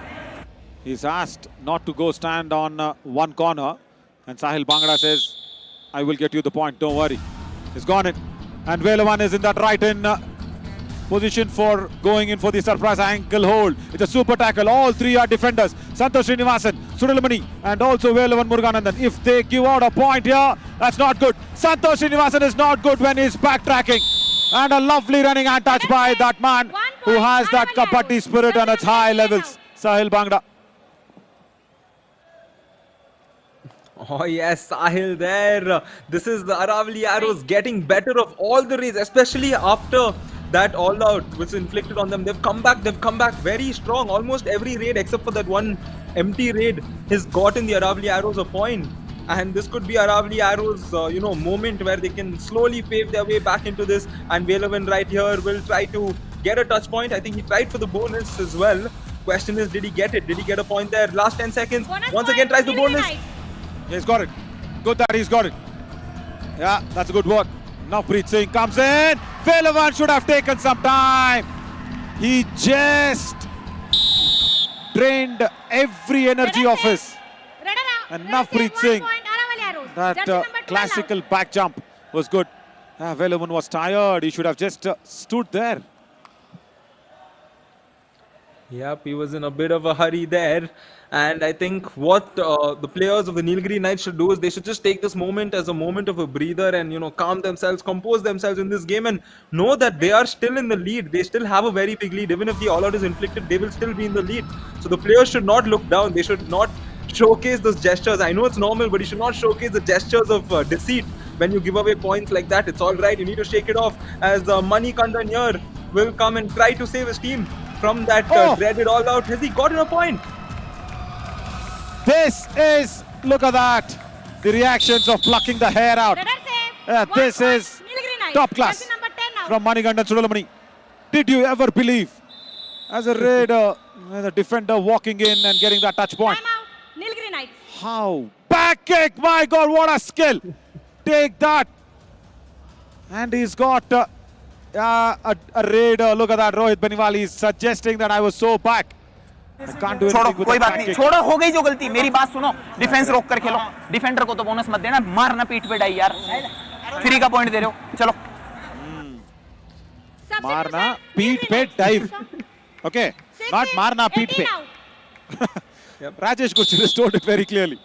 He's asked not to go stand on one corner, and Sahil Bhangra says, I will get you the point, don't worry. He's gone in. And Velavan is in that right in position for going in for the surprise ankle hold. It's a super tackle. All three are defenders. Santosh Srinivasan, Surilamani, and also Velavan Muruganandan. If they give out a point here, that's not good. Santosh Srinivasan is not good when he's backtracking. And a lovely running hand touch by that man who has that Kabaddi spirit on its high levels. Sahil Bhangra. Oh yes, Sahil there. This is the Aravalli Arrows getting better of all the raids, especially after that all-out was inflicted on them. They've come back very strong. Almost every raid except for that one empty raid has gotten the Aravalli Arrows a point. And this could be Aravalli Arrows, moment where they can slowly pave their way back into this. And Velavan right here will try to get a touch point. I think he tried for the bonus as well. Question is, did he get it? Did he get a point there? Last 10 seconds. Once again tries the bonus. He's got it. Good that he's got it. Yeah, that's good work. Navpreet Singh comes in. Velavan should have taken some time. He just drained every energy of his. And Navpreet Singh, that classical back jump was good. Velavan was tired. He should have just stood there. Yep, he was in a bit of a hurry there. And I think what the players of the Nilgiri Knights should do is they should just take this moment as a moment of a breather and, calm themselves, compose themselves in this game and know that they are still in the lead. They still have a very big lead. Even if the all-out is inflicted, they will still be in the lead. So the players should not look down. They should not showcase those gestures. I know it's normal, but you should not showcase the gestures of deceit when you give away points like that. It's all right. You need to shake it off as Manikandan here will come and try to save his team from that dreaded all-out. Has he gotten a point? This is, look at that, the reactions of plucking the hair out. This is top class from Manikandan Surilamani. Did you ever believe, as a raider, as a defender walking in and getting that touch point? How? Back kick, my God, what a skill. Take that. And he's got a raider. Look at that, Rohit Beniwal is suggesting that I was so back. I can't do anything with कोई the बात back नहीं, kick. छोड़ो, हो गई जो गलती. मेरी बात सुनो, डिफेंस रोक कर खेलो. डिफेंडर को तो बोनस मत देना, मारना पीठ पे डाई यार. फ्री का पॉइंट दे रहे हो, चलो. मारना पीठ पे dive. Okay, not मारना पीठ पे. Rajesh Kuchar has told it very clearly.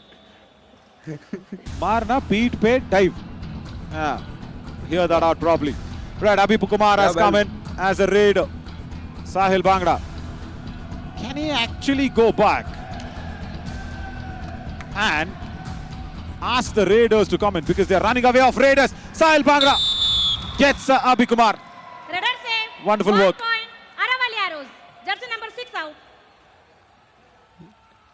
Marna pit pe dive. Hear that out properly. Right, Abhi Kumar has come in as a raider. Sahil Bhangra. Can he actually go back and ask the raiders to come in because they're running away of raiders? Sahil Bhangra gets Abhi Kumar. Wonderful work. Aravalli Arrows. Jersey number 6 out.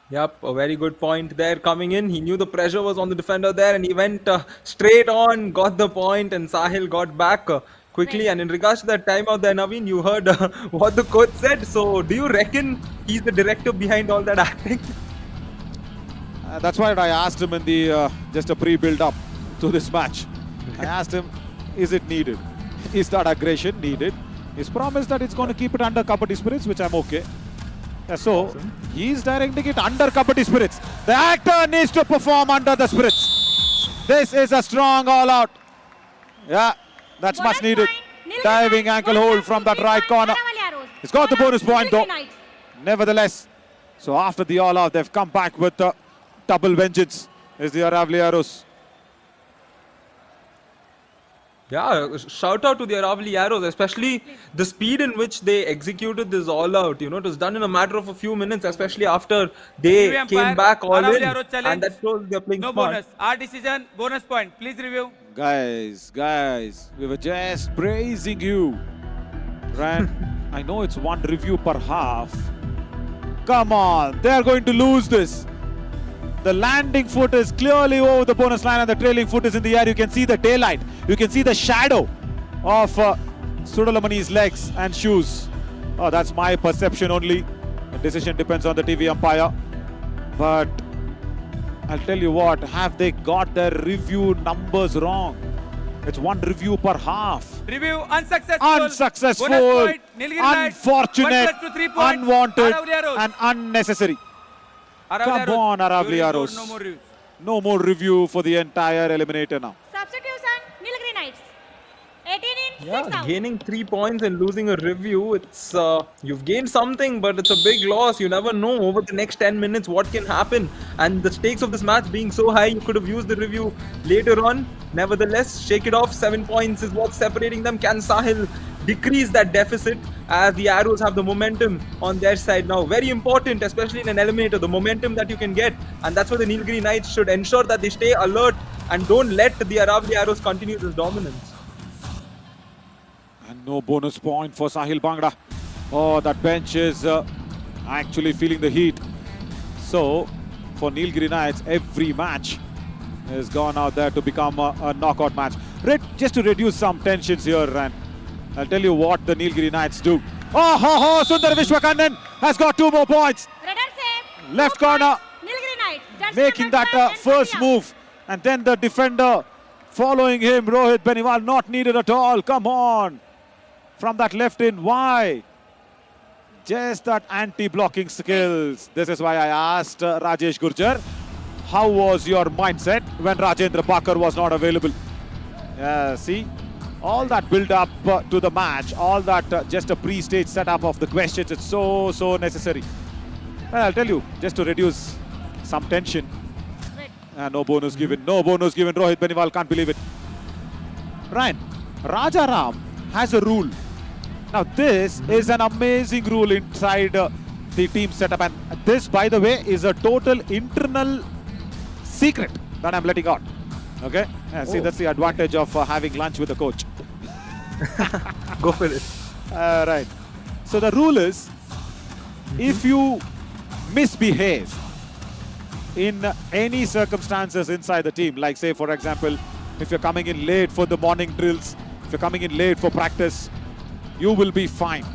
Yep, a very good point there coming in. He knew the pressure was on the defender there and he went straight on, got the point, and Sahil got back quickly. And in regards to that timeout there, Naveen, you heard what the coach said. So do you reckon he's the director behind all that acting? That's why I asked him in the just a pre-build up to this match. I asked him, is it needed? Is that aggression needed? He's promised that it's going to keep it under Kabaddi spirits, which I'm okay. So he's directing it under Kabaddi spirits. The actor needs to perform under the spirits. This is a strong all-out. Yeah, that's much needed. Diving ankle hold from that right corner. He's got the bonus point though. Nevertheless, so after the all-out, they've come back with double vengeance. Is the Aravalli Arrows. Yeah, shout out to the Aravalli Arrows, especially the speed in which they executed this all out. You know, it was done in a matter of a few minutes, especially after they Review came umpire, back all Aravalli in. Arrows challenge. And that shows they're playing No smart. bonus. Our decision, bonus point. Please review. Guys, we were just praising you. Right? I know it's one review per half. Come on, they're going to lose this. The landing foot is clearly over the bonus line and the trailing foot is in the air. You can see the daylight. You can see the shadow of Sudalamani's legs and shoes. Oh, that's my perception only. The decision depends on the TV umpire. But I'll tell you what, have they got their review numbers wrong? It's one review per half. Review unsuccessful. Unsuccessful, Bonus point, Nilgiri Knights. unfortunate, 1 + 2 3 points. unwanted, Aravalli Arrows. and unnecessary. Aravalli Come on, Aravalli Jury scored Arrows. No more reviews. No more review for the entire eliminator now. Substitution, Nilgiri Knights. 18 in, 6 Yeah, out. gaining 3 points and losing a review, it's you've gained something, but it's a big loss. You never know over the next 10 minutes what can happen. And the stakes of this match being so high, you could have used the review later on. Nevertheless, shake it off. 7 points is what's separating them. Can Sahil decrease that deficit as the Arrows have the momentum on their side now? Very important, especially in an eliminator, the momentum that you can get. And that's why the Nilgiri Knights should ensure that they stay alert and don't let the Aravalli Arrows continue this dominance. And no bonus point for Sahil Bhangra. Oh, that bench is actually feeling the heat. So, for Nilgiri Knights, every match has gone out there to become a knockout match. Just to reduce some tensions here, and I'll tell you what the Nilgiri Knights do. Oh, Sundar Vishwakannan has got 2 more points. Redder save. Left 2 corner. points, Nilgiri Knights. Judge Making number that 12 and first 20 out. move. And then the defender following him, Rohit Beniwal, not needed at all. Come on. From that left in, why? Just that anti-blocking skills. This is why I asked Rajesh Gurjar, how was your mindset when Rajendra Bakar was not available? See, all that build up to the match, all that just a pre-stage setup of the questions, it's so necessary. Well, I'll tell you, just to reduce some tension. No bonus given, no bonus given. Rohit Beniwal can't believe it. Ryan, Raja Ram has a rule. Now this is an amazing rule inside the team setup, and this, by the way, is a total internal secret that I'm letting out. Okay? See, that's the advantage of having lunch with the coach. Go for it. Right. So the rule is, if you misbehave in any circumstances inside the team, like say, for example, if you're coming in late for the morning drills, if you're coming in late for practice, you will be fined.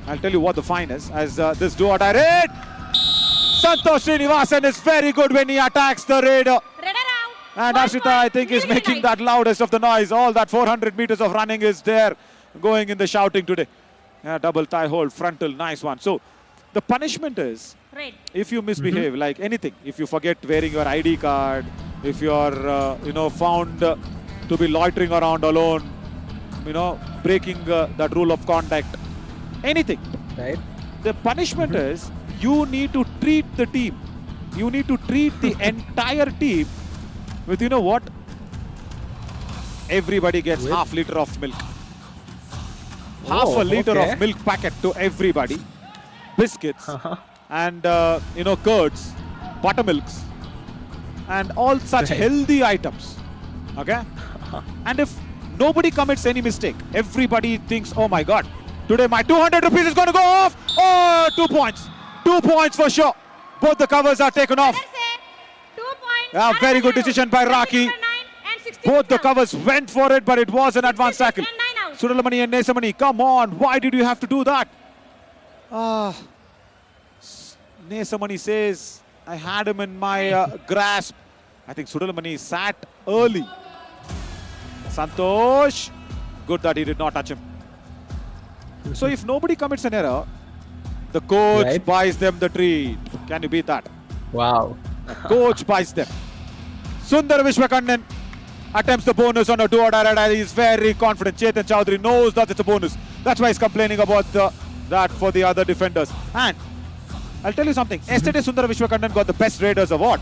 I'll tell you what the fine is, as this do-or-die raid. Santosh Srinivasan is very good when he attacks the raider. Redder out. And 1 Ashita, point, I think, is Nilgiri making Knights. that loudest of the noise. All that 400 meters of running is there, going in the shouting today. Double thigh hold, frontal, nice one. So the punishment is, Red. if you misbehave, like anything, if you forget wearing your ID card, if you're, found to be loitering around alone, breaking that rule of conduct, anything. Right. The punishment is, you need to treat the team. You need to treat the entire team with, what? Everybody gets half liter of milk. Half a liter of milk packet to everybody. Biscuits and, curds, buttermilks, and all such healthy items. Okay? And if nobody commits any mistake, everybody thinks, oh my God, today my 200 rupees is going to go off. Oh, 2 points. 2 points for sure. Both the covers are taken off. Redder save. 2 points. Yeah, very good Aravalli decision out. by Judge Raki. number 9 and 66 Both the out. covers went for it, but it was an advanced 66 tackle. and 9 out. Sudalamani and Nesamani, come on. Why did you have to do that? Nesamani says, I had him in my grasp. I think Sudalamani sat early. Santosh, good that he did not touch him. So if nobody commits an error, the coach buys them the treat. Can you beat that? Wow. Coach buys them. Sundar Vishwakannan attempts the bonus on a do-or-die. He is very confident. Chetan Chaudhary knows that it's a bonus. That's why he's complaining about that for the other defenders. And I'll tell you something. Yesterday, Sundar Vishwakannan got the Best Raiders award.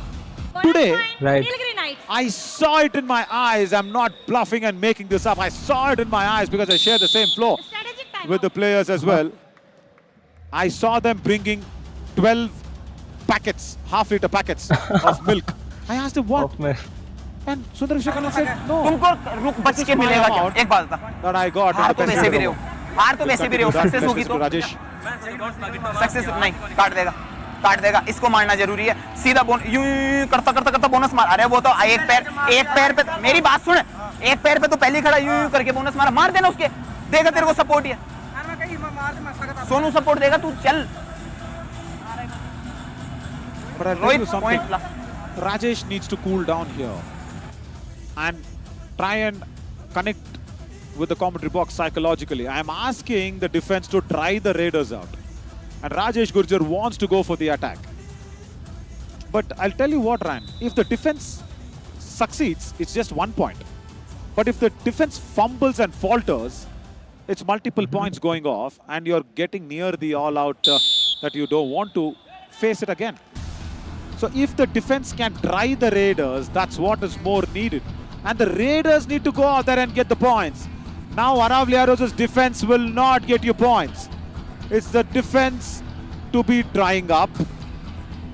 Bonus Today, point, Right. Nilgiri Knights. Knights. I saw it in my eyes. I'm not bluffing and making this up. I saw it in my eyes because I share the same floor Strategic time. with the players as well. I saw them bringing 12 packets, half-liter packets of milk. I asked him what, and Sundar Vishwakarma said no. तुमको रुक बच के मिलेगा क्या? एक बात बता. That I got. हार तो वैसे भी रहे हो. हार तो वैसे भी रहे हो. सक्सेस होगी तो. Rajesh. सक्सेस नहीं काट देगा इसको मारना जरूरी है. सीधा यूं करता करता बोनस मार. अरे वो तो एक पैर पे मेरी बात सुन. एक पैर पे तो पहले खड़ा यूं करके बोनस मार देना उसके. देगा तेरे को सपोर्ट है. सोनू सपोर्ट देगा तू चल. But I'll tell you something. Rajesh needs to cool down here and try and connect with the commentary box psychologically. I am asking the defense to try the Raiders out. And Rajesh Gurjar wants to go for the attack. But I'll tell you what, Ryan, if the defense succeeds, it's just 1 point. But if the defense fumbles and falters, it's multiple points going off and you're getting near the all-out that you don't want to face it again. So if the defense can try the Raiders, that's what is more needed. And the Raiders need to go out there and get the points. Now Aravali Arrows' defense will not get you points. It's the defense to be drying up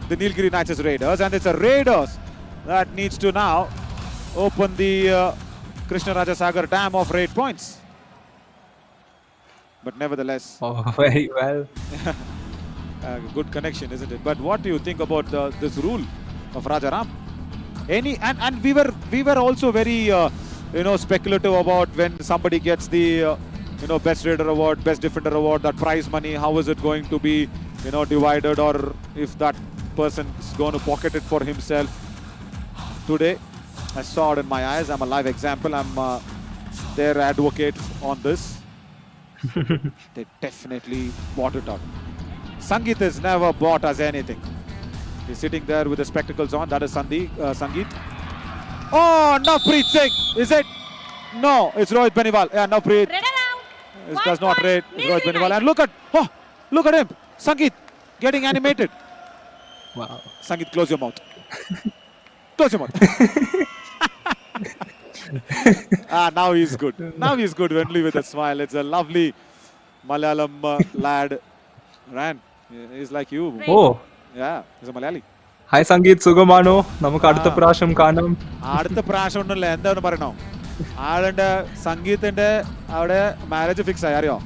the Nilgiri Knights' Raiders, and it's the Raiders that needs to now open the Krishna Rajasagar Dam of raid points. But nevertheless, very well. good connection, isn't it? But what do you think about this rule of Rajaram? And we were also very speculative about when somebody gets the best raider award, best defender award, that prize money, how is it going to be divided, or if that person is going to pocket it for himself. Today I saw it in my eyes. I'm a live example. I'm their advocate on this. They definitely bought it out. Sangeet has never bought us anything. He's sitting there with the spectacles on. That is Sangeet. Oh, Navpreet Singh. Is it? No, it's Rohit Beniwal. Yeah, Navpreet. It does not rate. It's Rohit Beniwal. And look at him. Sangeet getting animated. Wow. Sangeet, close your mouth. Close your mouth. Now he's good. Now he's good, only with a smile. It's a lovely Malayalam lad. Ran. He's like you. Oh. Yeah, he's a Malayali. Hi Sangeet Sugamano. നമുക്ക് അടുത്ത പ്രാവശ്യം കാണാം. അടുത്ത പ്രാവശ്യം ഉണ്ടല്ലോ എന്താണ് പറയണോ? ആളുടെ സംഗീതത്തിന്റെ അവിടെ മാരേജ് ഫിക്സ് ആയി അറിയോ?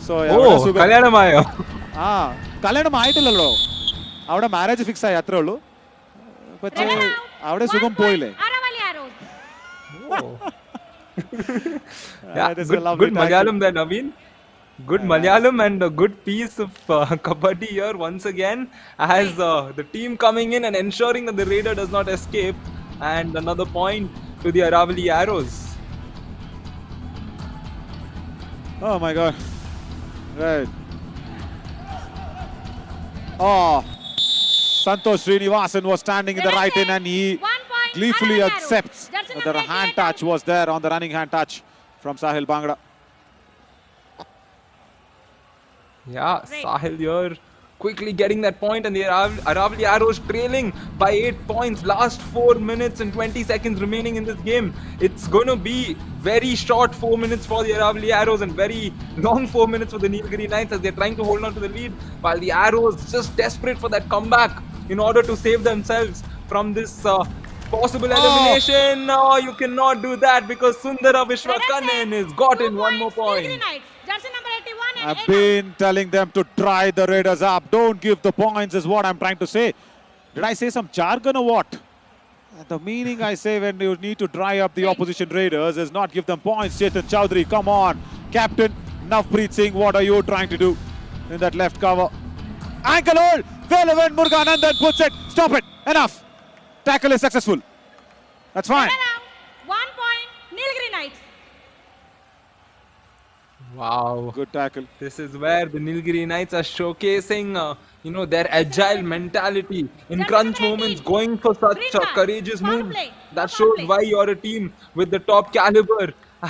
സോ കല്യാണമായോ? കല്യാണം ആയിട്ടില്ലല്ലോ. അവിടെ മാരേജ് ഫിക്സ് ആയി അത്രേ ഉള്ളൂ. പക്ഷേ അവിടെ സുഖം പോയില്ലേ? Good Malayalam there, Naveen. Good Malayalam and a good piece of kabaddi here once again as the team coming in and ensuring that the raider does not escape, and another point to the Aravali Arrows. Oh my God. Right. Oh, Santosh Srinivasan was standing in the right in and he gleefully accepts that the hand touch was there on the running hand touch from Sahil Bhangra. Yeah, Sahil here quickly getting that point, and the Aravali Arrows trailing by 8 points. Last 4 minutes and 20 seconds remaining in this game. It's going to be very short 4 minutes for the Aravali Arrows and very long 4 minutes for the Nilgiri Knights as they're trying to hold on to the lead, while the Arrows just desperate for that comeback in order to save themselves from this possible elimination. No, you cannot do that because Sundara Vishwakanan has gotten one more point. I've been telling them to try the Raiders up. Don't give the points is what I'm trying to say. Did I say some jargon or what? The meaning I say when you need to dry up the opposition Raiders is not give them points. Chetan Chowdhury, come on. Captain Navpreet Singh, what are you trying to do in that left cover? Ankle hold. Velavan Muruganandan puts it. Stop it. Enough. Tackle is successful. That's fine. 1 point, Nilgiri Knights. Wow. Good tackle. This is where the Nilgiri Knights are showcasing, their agile mentality in crunch moments, going for such courageous moves. That shows why you're a team with the top caliber.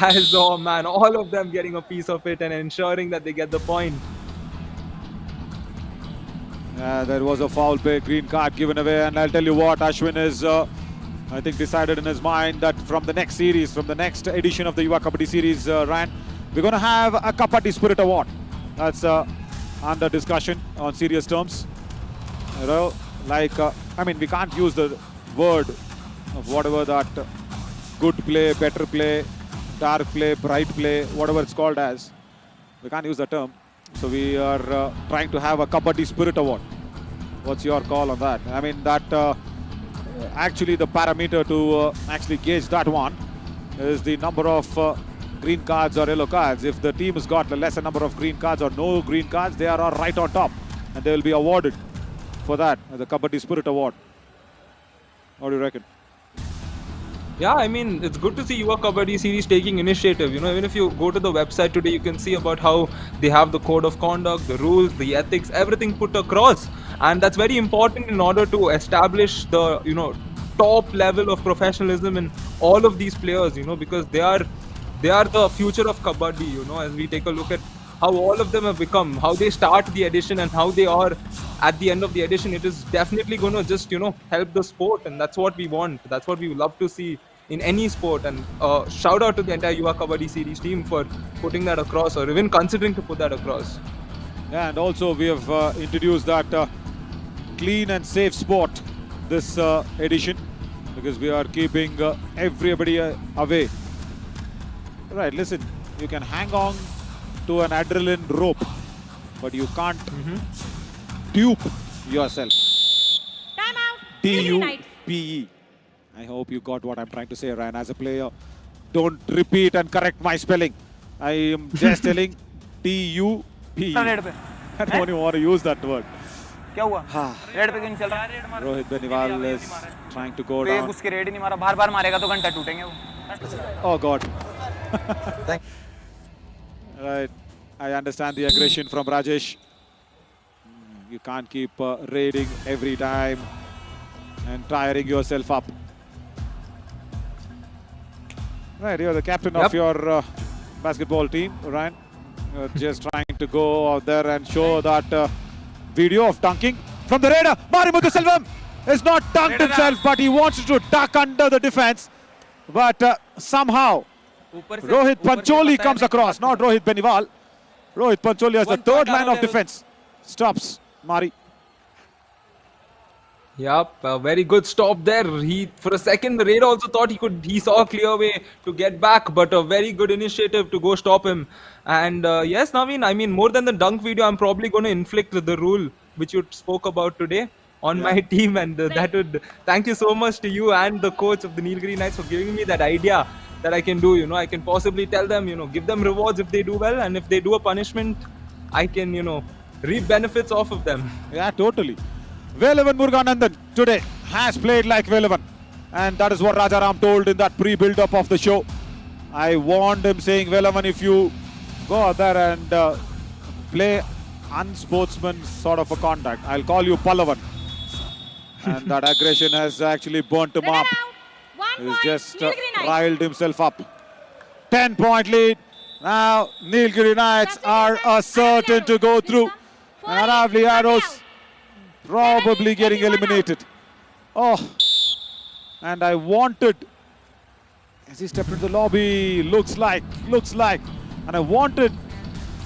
As, all of them getting a piece of it and ensuring that they get the point. There was a foul play, green card given away, and I'll tell you what, Ashwin is I think, decided in his mind that from the next series, from the next edition of the Yuva Kabaddi series, Ryan, we're going to have a Kabaddi Spirit Award. That's under discussion on serious terms. You know, like, I mean, we can't use the word of whatever that good play, better play, dark play, bright play, whatever it's called as. We can't use the term. So we are trying to have a Kabaddi Spirit Award. What's your call on that? I mean, that actually the parameter to actually gauge that one is the number of green cards or yellow cards. If the team has got a lesser number of green cards or no green cards, they are right on top and they will be awarded for that, the Kabaddi Spirit Award. What do you reckon? Yeah, I mean, it's good to see Yuva Kabaddi series taking initiative. You know, even if you go to the website today, you can see about how they have the code of conduct, the rules, the ethics, everything put across. And that's very important in order to establish the, you know, top level of professionalism in all of these players, you know, because they are the future of Kabaddi, you know, as we take a look at how all of them have become, how they start the edition and how they are at the end of the edition. It is definitely going to just, you know, help the sport, and that's what we want. That's what we would love to see in any sport. And shout out to the entire Yuva Kabaddi series team for putting that across, or even considering to put that across. Yeah, and also we have introduced that clean and safe sport this edition, because we are keeping everybody away. Right, listen, you can hang on to an adrenaline rope, but you can't dupe yourself. Time out. D-U-P-E. I hope you got what I'm trying to say, Ryan. As a player, don't repeat and correct my spelling. I am just telling D-U-P-E. I don't even want to use that word. क्या हुआ? Red पे क्यों नहीं चल रहा? Rohit Beniwal is trying to go तो ये down. उसके रेड ही नहीं मारा, बार-बार मारेगा तो घंटा टूटेंगे वो. Oh God. Right. I understand the aggression from Rajesh. You can't keep raiding every time and tiring yourself up. Right, you're the captain of your basketball team, Ryan. You're just trying to go out there and show that video of dunking from the raider. Marimuthu Selvam is not dunked himself, but he wants to duck under the defense. But somehow Rohit Pancholi comes across, not Rohit Beniwal. Rohit Pancholi has the third line of defense. Stops Mari. Yep, a very good stop there. He, for a second, the Raider also thought he saw a clear way to get back, but a very good initiative to go stop him. And yes, Naveen, I mean, more than the dunk video, I'm probably going to inflict the rule which you spoke about today on my team. And that would, thank you so much to you and the coach of the Nilgiri Knights for giving me that idea that I can do. You know, I can possibly tell them, you know, give them rewards if they do well, and if they do a punishment, I can, you know, reap benefits off of them. Yeah, totally. Velavan Muruganandan today has played like Velavan, and that is what Rajaram told in that pre-build-up of the show. I warned him saying, Velavan, if you go out there and play unsportsman sort of a contact, I'll call you Palavan. And that aggression has actually burnt him up. He's just riled himself up. 10-point lead. Now Nilgiri Knights are certain to go through. And Aravali Arrows probably getting eliminated. Oh, and I wanted, as he stepped into the lobby, looks like, and I wanted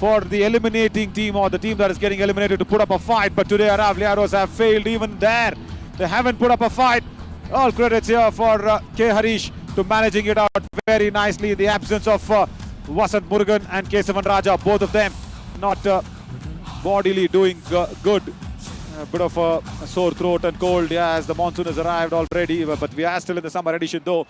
for the eliminating team or the team that is getting eliminated to put up a fight, but today Aravali Arrows have failed even there. They haven't put up a fight. All credits here for K. Harish to managing it out very nicely in the absence of Vasant Murugan and Kesavan Raja, both of them not bodily doing good. A bit of a sore throat and cold, yeah, as the monsoon has arrived already, but we are still in the summer edition though.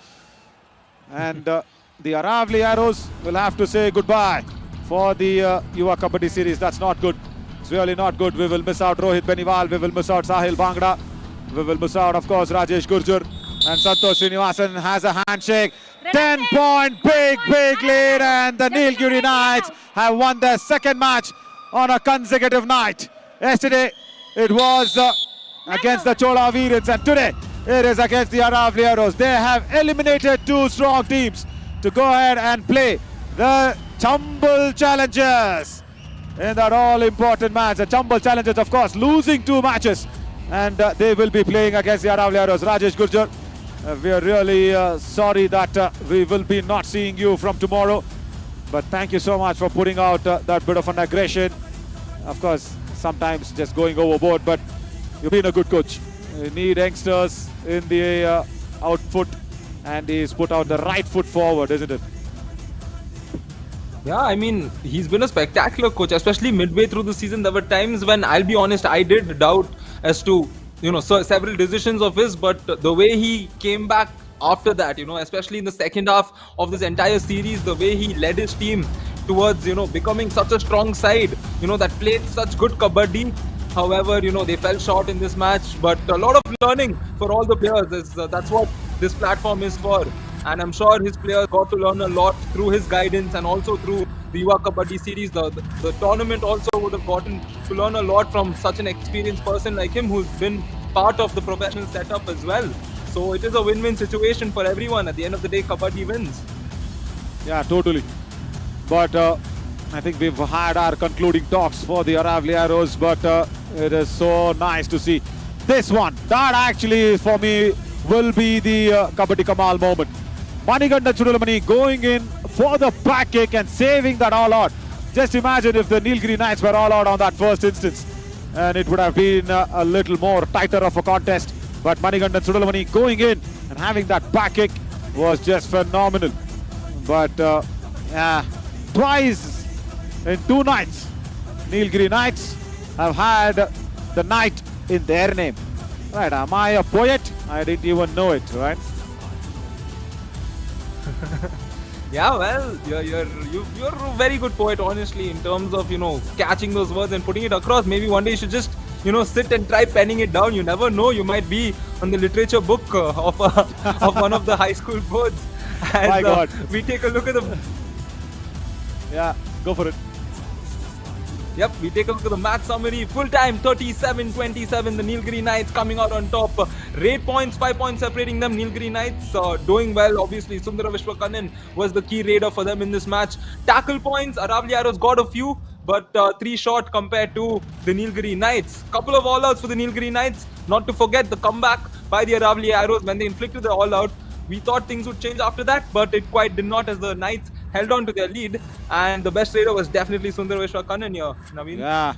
And the Aravali Arrows will have to say goodbye for the Yuva Kabaddi series. That's not good. It's really not good. We will miss out Rohit Beniwal, we will miss out Sahil Bhangra, we will miss out, of course, Rajesh Gurjar, and Santosh Srinivasan has a handshake. 10-point big lead, and the Nilgiri Knights have won their second match on a consecutive night. Yesterday it was against the Chola Veerans, and today it is against the Aravali Arrows. They have eliminated two strong teams to go ahead and play the Chambal Challengers in that all-important match. The Chambal Challengers, of course, losing two matches, and they will be playing against the Aravali Arrows. Rajesh Gurjar We are really sorry that we will be not seeing you from tomorrow. But thank you so much for putting out that bit of an aggression. Of course, sometimes just going overboard, but you've been a good coach. You need youngsters in the outfoot, and he's put out the right foot forward, isn't it? Yeah, I mean, he's been a spectacular coach, especially midway through the season. There were times when, I'll be honest, I did doubt as to, several decisions of his, but the way he came back after that, especially in the second half of this entire series, the way he led his team towards, becoming such a strong side, that played such good kabaddi. However, they fell short in this match, but a lot of learning for all the players. That's what this platform is for. And I'm sure his players got to learn a lot through his guidance and also through the Yuva Kabaddi series. The tournament also would have gotten to learn a lot from such an experienced person like him, who's been part of the professional setup as well. So it is a win-win situation for everyone. At the end of the day, Kabaddi wins. Yeah, totally. But I think we've had our concluding talks for the Aravalli Arrows, but it is so nice to see this one. That actually, for me, will be the Kabaddi Kamal moment. Manigandan Chudalamani going in for the back kick and saving that all out. Just imagine if the Nilgiri Knights were all out on that first instance, and it would have been a little more tighter of a contest. But Manigandan Chudalamani going in and having that back kick was just phenomenal. But twice in 2 nights, Nilgiri Knights have had the night in their name. Right, am I a poet? I didn't even know it, right? Yeah, well, you're a very good poet, honestly, in terms of, catching those words and putting it across. Maybe one day you should just, sit and try penning it down. You never know, you might be on the literature book of one of the high school boards. As, My God. We take a look at the... Yeah, go for it. Yep, we take a look at the match summary. Full time 37-27. The Nilgiri Knights coming out on top. Raid points, 5 points separating them. Nilgiri Knights doing well. Obviously, Sundara Vishwakannan was the key raider for them in this match. Tackle points, Aravalli Arrows got a few, but 3 short compared to the Nilgiri Knights. Couple of all-outs for the Nilgiri Knights. Not to forget the comeback by the Aravalli Arrows when they inflicted the all-out. We thought things would change after that, but it quite did not, as the Knights held on to their lead, and the best raider was definitely Sundara Vishwakannan here, Naveen. Yeah,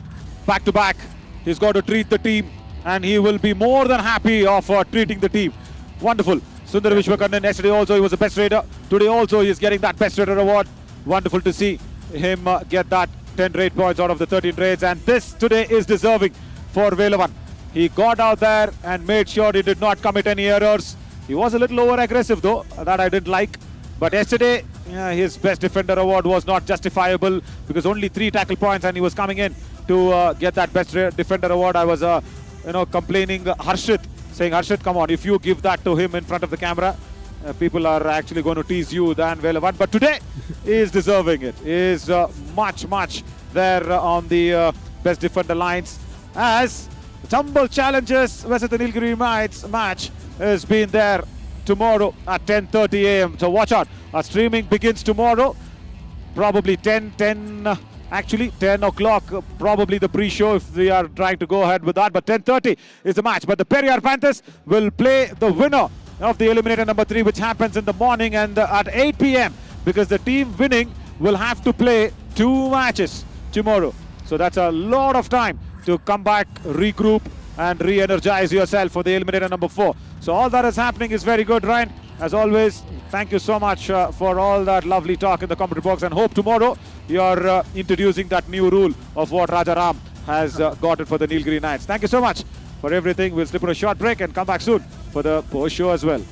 back to back. He's got to treat the team, and he will be more than happy of treating the team. Wonderful. Sundara Vishwakannan, yesterday also he was the best raider. Today also he is getting that best raider award. Wonderful to see him get that 10 raid points out of the 13 raids, and this today is deserving for Velavan. He got out there and made sure he did not commit any errors. He was a little over-aggressive though, that I didn't like. But yesterday, his best defender award was not justifiable because only 3 tackle points and he was coming in to get that best defender award. I was, complaining Harshit, saying, Harshit, come on, if you give that to him in front of the camera, people are actually going to tease you than Velavan. But today, he is deserving it. He is much there on the best defender lines. As Tumble Challenges versus the Nilgiri Knights match has been there tomorrow at 10:30 a.m. So watch out. Our streaming begins tomorrow, probably 10 o'clock, probably the pre-show if we are trying to go ahead with that. But 10:30 is the match. But the Periyar Panthers will play the winner of the Eliminator number 3, which happens in the morning and at 8 p.m. because the team winning will have to play 2 matches tomorrow. So that's a lot of time to come back, regroup, and re-energize yourself for the Eliminator number 4. So all that is happening is very good, Ryan. As always, thank you so much for all that lovely talk in the commentary box, and hope tomorrow you're introducing that new rule of what Rajaram has got it for the Nilgiri Knights. Thank you so much for everything. We'll slip on a short break and come back soon for the post show as well.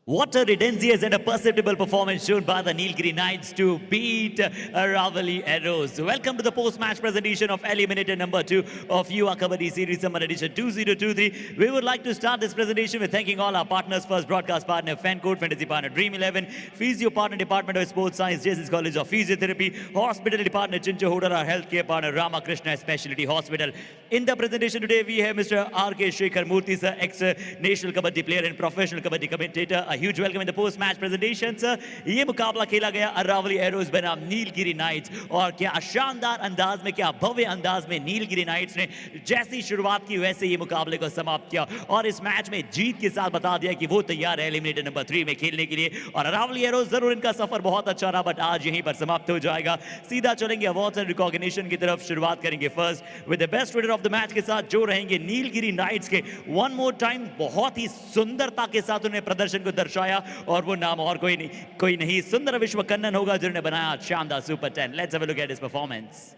What a redundancy and a perceptible performance shown by the Nilgiri Knights to beat ARAVALLI Arrows. Welcome to the post-match presentation of Eliminator number 2 of Yuva Kabaddi Series Summer Edition 2023. We would like to start this presentation with thanking all our partners. First, broadcast partner, Fan Code, Fantasy partner, Dream 11, Physio partner, Department of Sports Science, JSS College of Physiotherapy, Hospitality partner, Chincho Hodar, our healthcare partner, Ramakrishna Specialty Hospital. In the presentation today, we have Mr. R.K. Shekhar Murthy, sir, ex-national Kabaddi player and professional Kabaddi commentator. A huge welcome in the post-match presentation, sir. ये मुकाबला खेला गया Aravalli arrows बनाम Nilgiri nights और क्या शानदार अंदाज में, क्या भव्य अंदाज में नीलगिरी नाइट्स ने जैसी शुरुआत की वैसे ये मुकाबले को समाप्त किया और इस मैच में जीत के साथ बता दिया कि वो तैयार है एलिमिनेटर नंबर 3 में खेलने के लिए। और अरावली एरोज जरूर इनका सफर बहुत अच्छा रहा, बट आज यहीं पर समाप्त हो जाएगा। सीधा चलेंगे अवार्ड्स एंड रिकॉग्निशन की तरफ। शुरुआत करेंगे first with the best winner of the match के साथ, जो रहेंगे नीलगिरी नाइट्स के। वन मोर टाइम, बहुत ही सुंदरता के साथ उन्हें प्रदर्शन को दर्शाया और वो नाम और कोई नहीं सुंदर विश्व कन्नन होगा जिन्होंने बनाया शानदार super 10। Let's have a look at his performance.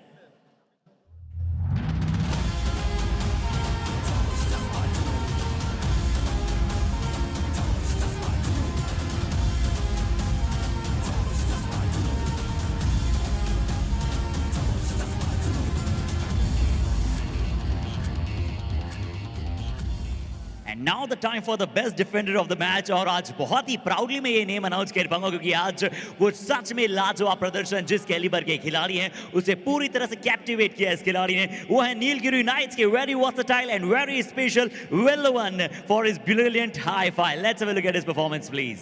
Now the time for the best defender of the match। और आज बहुत ही प्राउडली मैं ये नेम अनाउंस कर पाऊंगा क्योंकि आज वो सच में लाजवाब प्रदर्शन जिस कैलिबर के खिलाड़ी हैं उसे पूरी तरह से कैप्टिवेट किया इस खिलाड़ी ने। वो है नीलगिरी नाइट्स के very versatile and very special well one for his brilliant hi fi. Let's have a look at his performance please.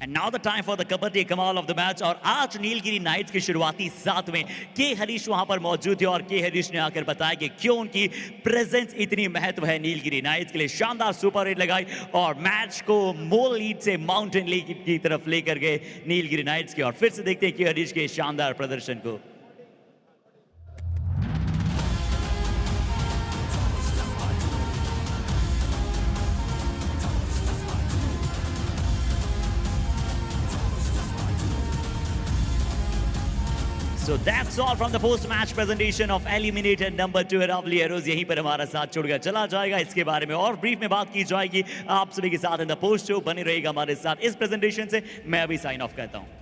And now the time for the Kabaddi Kamal of the match। और आज Nilgiri nights की शुरुआती 7 में के हरीश वहां पर मौजूद थे और के हरीश ने आकर बताया कि क्यों उनकी प्रेजेंस इतनी महत्व है नीलगिरी नाइट्स के लिए। शानदार सुपर हिट लगाई और मैच को मोल लीड से माउंटेन लीग की तरफ लेकर गए नीलगिरी नाइट्स के। और फिर से देखते हैं के हरीश के शानदार प्रदर्शन को। So that's all from the post-match presentation of Eliminator number 2 ARAVALLI Arrows। यहीं पर हमारा साथ छोड़ कर चला जाएगा। इसके बारे में और ब्रीफ में बात की जाएगी आप सभी के साथ इन द पोस्ट शो। बने रहेगा हमारे साथ इस प्रेजेंटेशन से। मैं अभी साइन ऑफ करता हूं।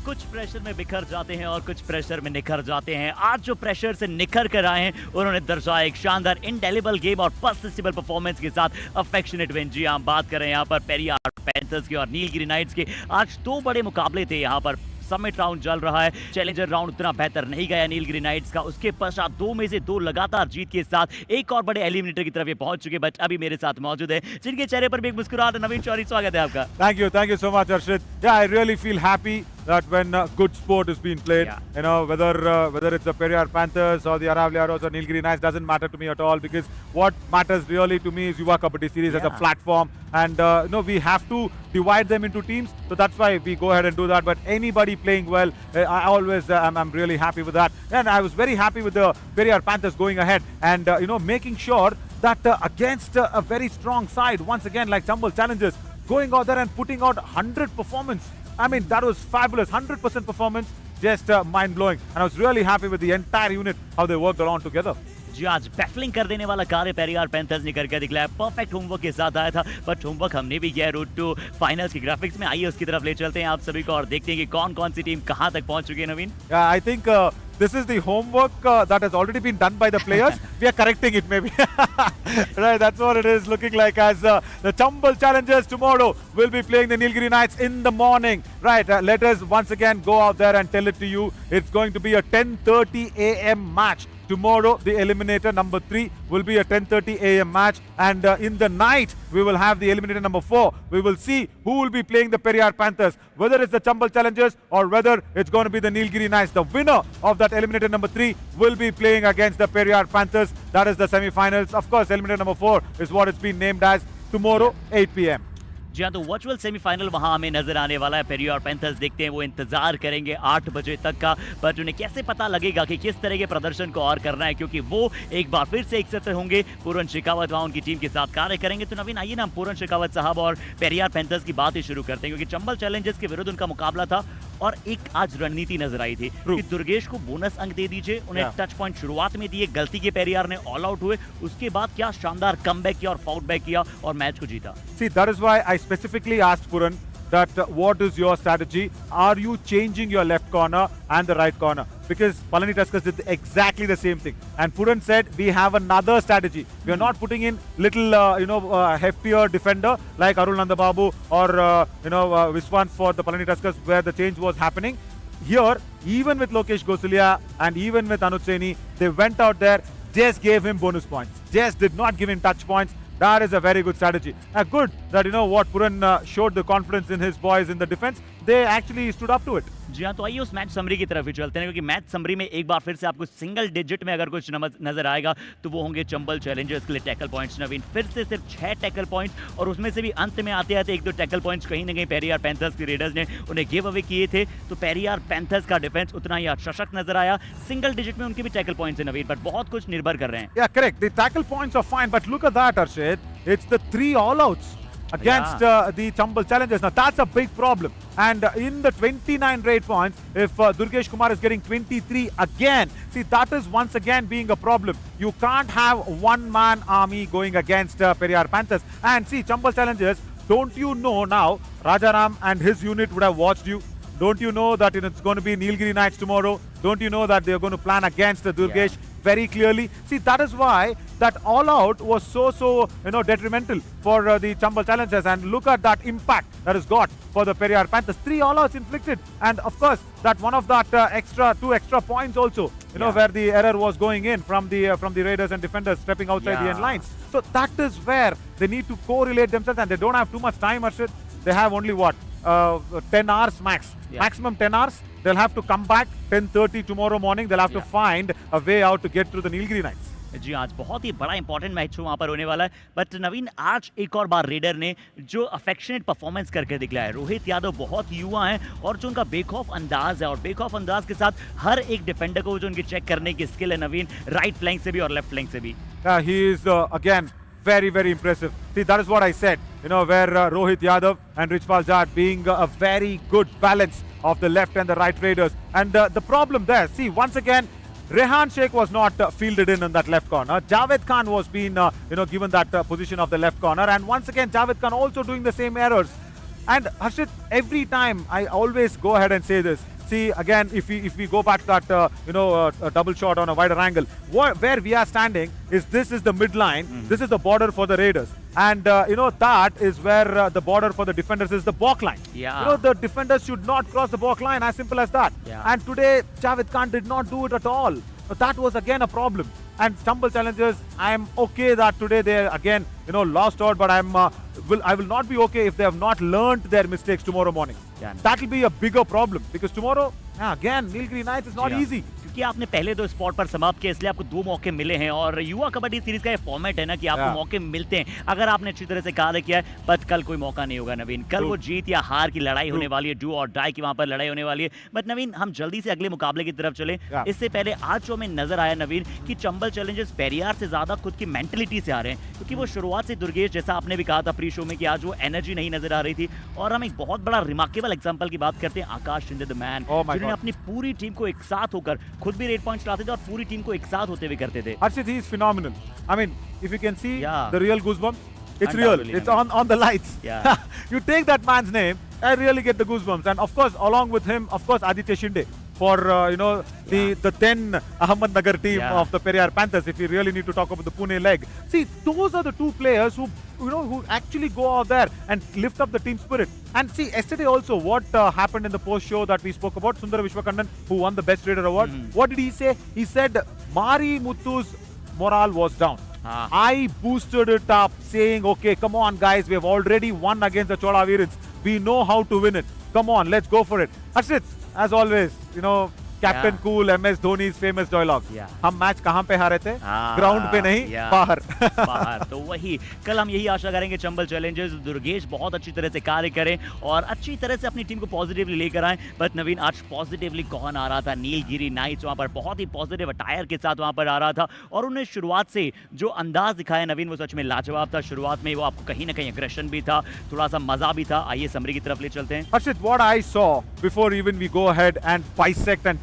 कुछ प्रेशर में बिखर जाते हैं और कुछ प्रेशर में निखर जाते हैं। आज जो प्रेशर से निखर कर आए हैं उन्होंने दर्शाया एक शानदार इंडेलिबल गेम और पर्सिस्टेबल परफॉर्मेंस के साथ अफेक्शनेट विन। जी हम बात कर रहे हैं यहाँ पर पेरियार पैंथर्स की और नीलगिरी नाइट्स के। आज 2 बड़े मुकाबले थे यहाँ पर। समिट राउंड चल रहा है, चैलेंजर राउंड उतना बेहतर नहीं गया नीलगिरी नाइट्स का। उसके पश्चात 2 में से 2 लगातार जीत के साथ एक और बड़े एलिमिनेटर की तरफ ये पहुंच चुके। बट अभी मेरे साथ मौजूद है जिनके चेहरे पर भी एक मुस्कुराहट। नवीन चौधरी, स्वागत है आपका। Thank you so much, Arshid. Yeah, I really feel happy that when good sport is being played, you know, whether it's the Periyar Panthers or the Aravalli Arrows or Nilgiri Knights doesn't matter to me at all, because what matters really to me is Yuva Kabaddi series as a platform, and you know, we have to divide them into teams, so that's why we go ahead and do that. But anybody playing well, I always I'm really happy with that, and I was very happy with the Periyar Panthers going ahead and you know, making sure that against a very strong side, once again like Chambal Challengers, going out there and putting out 100 performance. I mean, that was fabulous. 100% performance, just mind-blowing. And I was really happy with the entire unit, how they worked along together. जी आज baffling कर देने वाला कार्य Periyar panthers ने करके दिखलाया। Perfect homework के साथ आया था, बट होमवर्क हमने भी किया है रूट टू फाइनल्स की ग्राफिक्स में। आइए उसकी तरफ ले चलते हैं आप सभी को और देखते हैं कि कौन कौन सी टीम कहां तक पहुंच चुकी है। नवीन, I think this is the homework that has already been done by the players. We are correcting it maybe. Right, that's what it is looking like, as the Chambal Challengers tomorrow will be playing the Nilgiri Knights in the morning. Right, let us once again go out there and tell it to you. It's going to be a 10:30 a.m. match. Tomorrow, the Eliminator number 3 will be a 10:30 a.m. match, and in the night, we will have the Eliminator number 4. We will see who will be playing the Periyar Panthers, whether it's the Chambal Challengers or whether it's going to be the Nilgiri Knights. The winner of that Eliminator number 3 will be playing against the Periyar Panthers. That is the semi-finals. Of course, Eliminator number 4 is what it's been named as. Tomorrow, 8 p.m. जी हाँ, तो virtual semifinal वहां हमें नजर आने वाला है। Periyar panthers देखते हैं, वो इंतजार करेंगे 8 बजे तक का, बट उन्हें कैसे पता लगेगा कि किस तरह के प्रदर्शन को और करना है, क्योंकि वो एक बार फिर से एकत्र होंगे। पूरन शेखावत वहां उनकी टीम के साथ कार्य करेंगे। तो नवीन, आइए ना हम पूरन शेखावत साहब और पेरियार पैंथर्स की बात ही शुरू करते हैं, क्योंकि चंबल चैलेंजर्स के विरुद्ध उनका मुकाबला था और एक आज रणनीति नजर आई थी कि दुर्गेश को बोनस अंक दे दीजिए। उन्हें टच पॉइंट शुरुआत में दिए, गलती के पेरियार ने ऑल आउट हुए, उसके बाद क्या शानदार कमबैक किया और फाउट बैक किया और मैच को जीता। See, that is why I specifically asked Puran that what is your strategy? Are you changing your left corner and the right corner? Because Palani Tuskers did exactly the same thing. And Puran said, we have another strategy. We are not putting in little, heftier defender like Arul Nandababu or, Viswan for the Palani Tuskers, where the change was happening. Here, even with Lokesh Gosalia and even with Anuj Saini, they went out there, just gave him bonus points. Just did not give him touch points. That is a very good strategy. Good that, Puran showed the confidence in his boys in the defense. They actually stood up to it. जी हाँ, तो आइए उस match summary की तरफ ही चलते हैं, क्योंकि match summary में एक बार फिर से आपको सिंगल डिजिट में अगर कुछ नजर आएगा तो वो होंगे चंबल चैलेंजर्स के लिए टैकल पॉइंट्स। नवीन, फिर से सिर्फ 6 टैकल पॉइंट्स, और उसमें से भी अंत में आते आते 1-2 टैकल पॉइंट्स कहीं ना कहीं पेरियार पैंथर्स के रेडर्स ने उन्हें गिव अवे किए थे। तो पेरियार पैंथर्स का डिफेंस उतना ही सशक्त नजर आया। सिंगल डिजिट में उनके भी टैकल पॉइंट्स हैं नवीन, पर बहुत कुछ निर्भर कर रहे हैं। Yeah, correct. The tackle points are fine, but look at that, Arshid. It's the 3 all-outs against the Chambal Challengers. Now, that's a big problem. And in the 29 raid points, if Durgesh Kumar is getting 23 again, see, that is once again being a problem. You can't have one-man army going against Periyar Panthers. And see, Chambal Challengers, don't you know now, Rajaram and his unit would have watched you. Don't you know that it's going to be Nilgiri Knights tomorrow? Don't you know that they're going to plan against Durgesh very clearly? See, that is why that all-out was so detrimental for the Chambal Challengers. And look at that impact that is got for the Periyar Panthers. 3 all-outs inflicted, and of course that one of that 2 extra points also, where the error was going in from the Raiders and defenders stepping outside the end lines. So that is where they need to correlate themselves, and they don't have too much time, Arshid. They have only 10 hours max, maximum 10 hours. They'll have to come back 10:30 tomorrow morning. They'll have to find a way out to get through the Nilgiri Knights. जी, आज बहुत ही बड़ा important match वहां पर होने वाला है। But नवीन, आज एक और बार रेडर ने जो अफेक्शनेट परफॉर्मेंस करके दिखलाया है। रोहित यादव बहुत युवा हैं, और जो उनका बेखौफ अंदाज है, और बेखौफ अंदाज के साथ हर एक डिफेंडर को जो उनकी चेक करने की स्किल है नवीन, राइट फ्लैंक से भी और लेफ्ट फ्लैंक से भी। He is again very impressive. See, that is what I said, where Rohit Yadav and Richpal Jat being a very good balance of the left and the right raiders. And the problem there, see, once again, Rehan Sheikh was not fielded in that left corner. Javed Khan was being, given that position of the left corner. And once again, Javed Khan also doing the same errors. And Harshit, every time I always go ahead and say this. See, again, if we go back to that, a double shot on a wider angle, where we are standing is this is the midline, this is the border for the Raiders. And, that is where the border for the defenders is the balk line. Yeah. The defenders should not cross the balk line, as simple as that. Yeah. And today, Javed Khan did not do it at all. That was again a problem. And stumble challenges, I am okay that today they again, lost out, but I will not be okay if they have not learned their mistakes tomorrow morning. Yeah. That will be a bigger problem because tomorrow, again, Nilgiri Knights is not easy. क्योंकि आपने पहले दो spot पर समाप्त किया इसलिए आपको 2 मौके मिले हैं और युवा कबड्डी सीरीज का ये फॉर्मेट है ना कि आपको मौके मिलते हैं अगर आपने अच्छी तरह से कार्य किया है बट कल कोई मौका नहीं होगा नवीन कल वो जीत या हार की लड़ाई होने वाली है डू और डाई की वहां पर लड़ाई होने वाली है बट नवीन हम जल्दी से अगले मुकाबले की तरफ चले इससे पहले आज जो हमें नजर आया नवीन कि चंबल चैलेंजर्स पेरियार से ज्यादा खुद की मेंटलिटी से आ रहे हैं क्योंकि वो शुरुआत से दुर्गेश जैसा आपने भी कहा था प्री शो में कि आज वो एनर्जी नहीं नजर आ रही थी और हम एक बहुत बड़ा रिमार्केबल एग्जांपल की बात करते हैं आकाश शिंदे द मैन जिन्होंने अपनी पूरी टीम को एक साथ होकर खुद भी रेड पॉइंट्स लाते थे और पूरी टीम को एक साथ होते हुए करते थे Harshit, he is phenomenal. I mean, if you can see the real goosebumps, it's Undoubtedly, real. It's on the lights. Yeah. You take that man's name, I really get the goosebumps. And of course, along with him, of course, Aditya Shinde for the 10 Ahmednagar team of the Periyar Panthers. If you really need to talk about the Pune leg, see, those are the two players who actually go out there and lift up the team spirit. And see, yesterday also, what happened in the post show that we spoke about, Sundar Vishwakandan, who won the Best Raider Award. What did he say? He said Mari Muthu's morale was down. I boosted it up, saying, okay, come on, guys, we have already won against the Chola Virans. We know how to win it. Come on, let's go for it. Harshit, as always, Captain Cool, MS Dhoni's famous dialogue. हम match कहाँ पे हारे थे? Ground पे नहीं, बाहर. बाहर. तो वही कल हम यही आशा करेंगे चंबल चैलेंजर्स दुर्गेश बहुत अच्छी तरह से कार्य करें और अच्छी तरह से अपनी टीम को पॉजिटिवली लेकर आए. बट नवीन आज पॉजिटिवली कौन आ रहा था? नीलगिरी नाइट्स वहां पर बहुत ही पॉजिटिव अटायर के साथ वहां पर आ रहा था और उन्हें शुरुआत से जो अंदाज दिखाया नवीन वो सच में लाजवाब था. शुरुआत में वो आपको कहीं ना कहीं अग्रेशन भी था, थोड़ा सा मजा भी था. आइए समरी की तरफ ले चलते हैं. Harshit, what I saw before even we go ahead and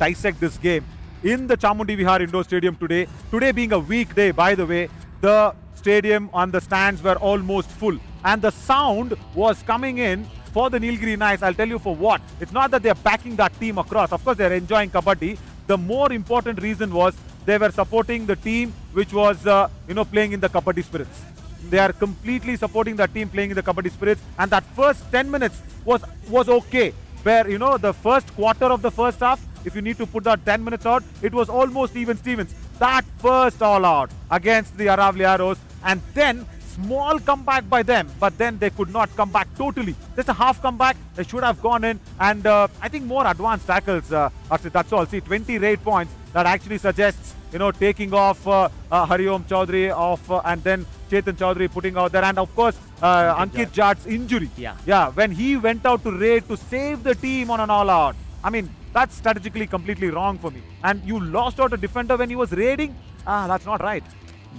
dissect this game in the Chamundi Vihar Indoor Stadium today being a weekday, by the way, the stadium on the stands were almost full and the sound was coming in for the Nilgiri Knights. I'll tell you for what. It's not that they're backing that team across. Of course, they're enjoying Kabaddi. The more important reason was they were supporting the team which was, playing in the Kabaddi spirits. They are completely supporting that team playing in the Kabaddi spirits. And that first 10 minutes was okay. Where, the first quarter of the first half, if you need to put that 10 minutes out, it was almost even Stevens. That first all out against the Aravalli Arrows and then small comeback by them, but then they could not come back totally. Just a half comeback, they should have gone in and I think more advanced tackles, that's all. See, 20 raid points, that actually suggests, taking off Hariom Chaudhary off and then Chetan Chaudhary putting out there and of course Ankit Jat's injury. Yeah, when he went out to raid to save the team on an all out. I mean, that's strategically completely wrong for me. And you lost out a defender when he was raiding? That's not right.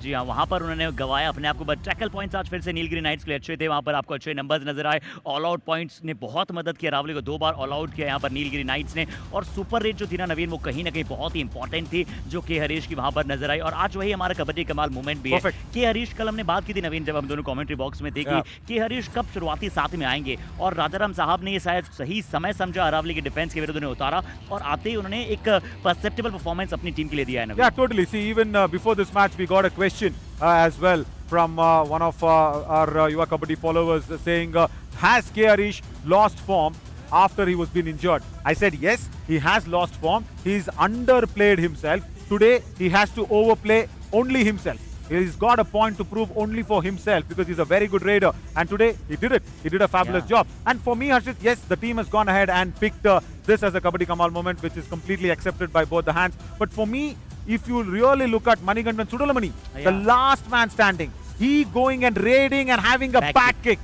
जी हाँ वहाँ पर उन्होंने गवाया अपने आप को but tackle points आज फिर से नीलगिरी नाइट्स के लिए अच्छे थे वहाँ पर आपको अच्छे नंबर्स नजर आए ऑल आउट पॉइंट्स ने बहुत मदद की अरावली को 2 बार ऑल आउट किया यहाँ पर नीलगिरी नाइट्स ने और सुपर रेट जो थी ना नवीन वो कहीं ना कहीं बहुत ही इंपॉर्टेंट थी जो के हरीश की वहाँ पर नजर आई और आज वही हमारा कबड्डी कमाल मूवमेंट भी है के हरीश कल हमने बात की थी नवीन जब हम दोनों कमेंट्री बॉक्स में थे कि के हरीश कब शुरुआती साथ में आएंगे और राजाराम साहब ने ये शायद सही समय समझा अरावली के डिफेंस के विरुद्ध उन्हें उतारा और आते ही उन्होंने एक परसेप्टेबल परफॉर्मेंस अपनी टीम के लिए दिया है Yeah, totally. See, even before this match we got a question as well from one of our Yuva Kabaddi followers saying, has K. Harish lost form after he was been injured? I said yes, he has lost form. He's underplayed himself. Today, he has to overplay only himself. He's got a point to prove only for himself because he's a very good raider. And today, he did it. He did a fabulous job. And for me, Harshit, yes, the team has gone ahead and picked this as a Kabaddi Kamal moment, which is completely accepted by both the hands. But for me, if you really look at Manigandan Sudalamani, the last man standing, he going and raiding and having a back kick.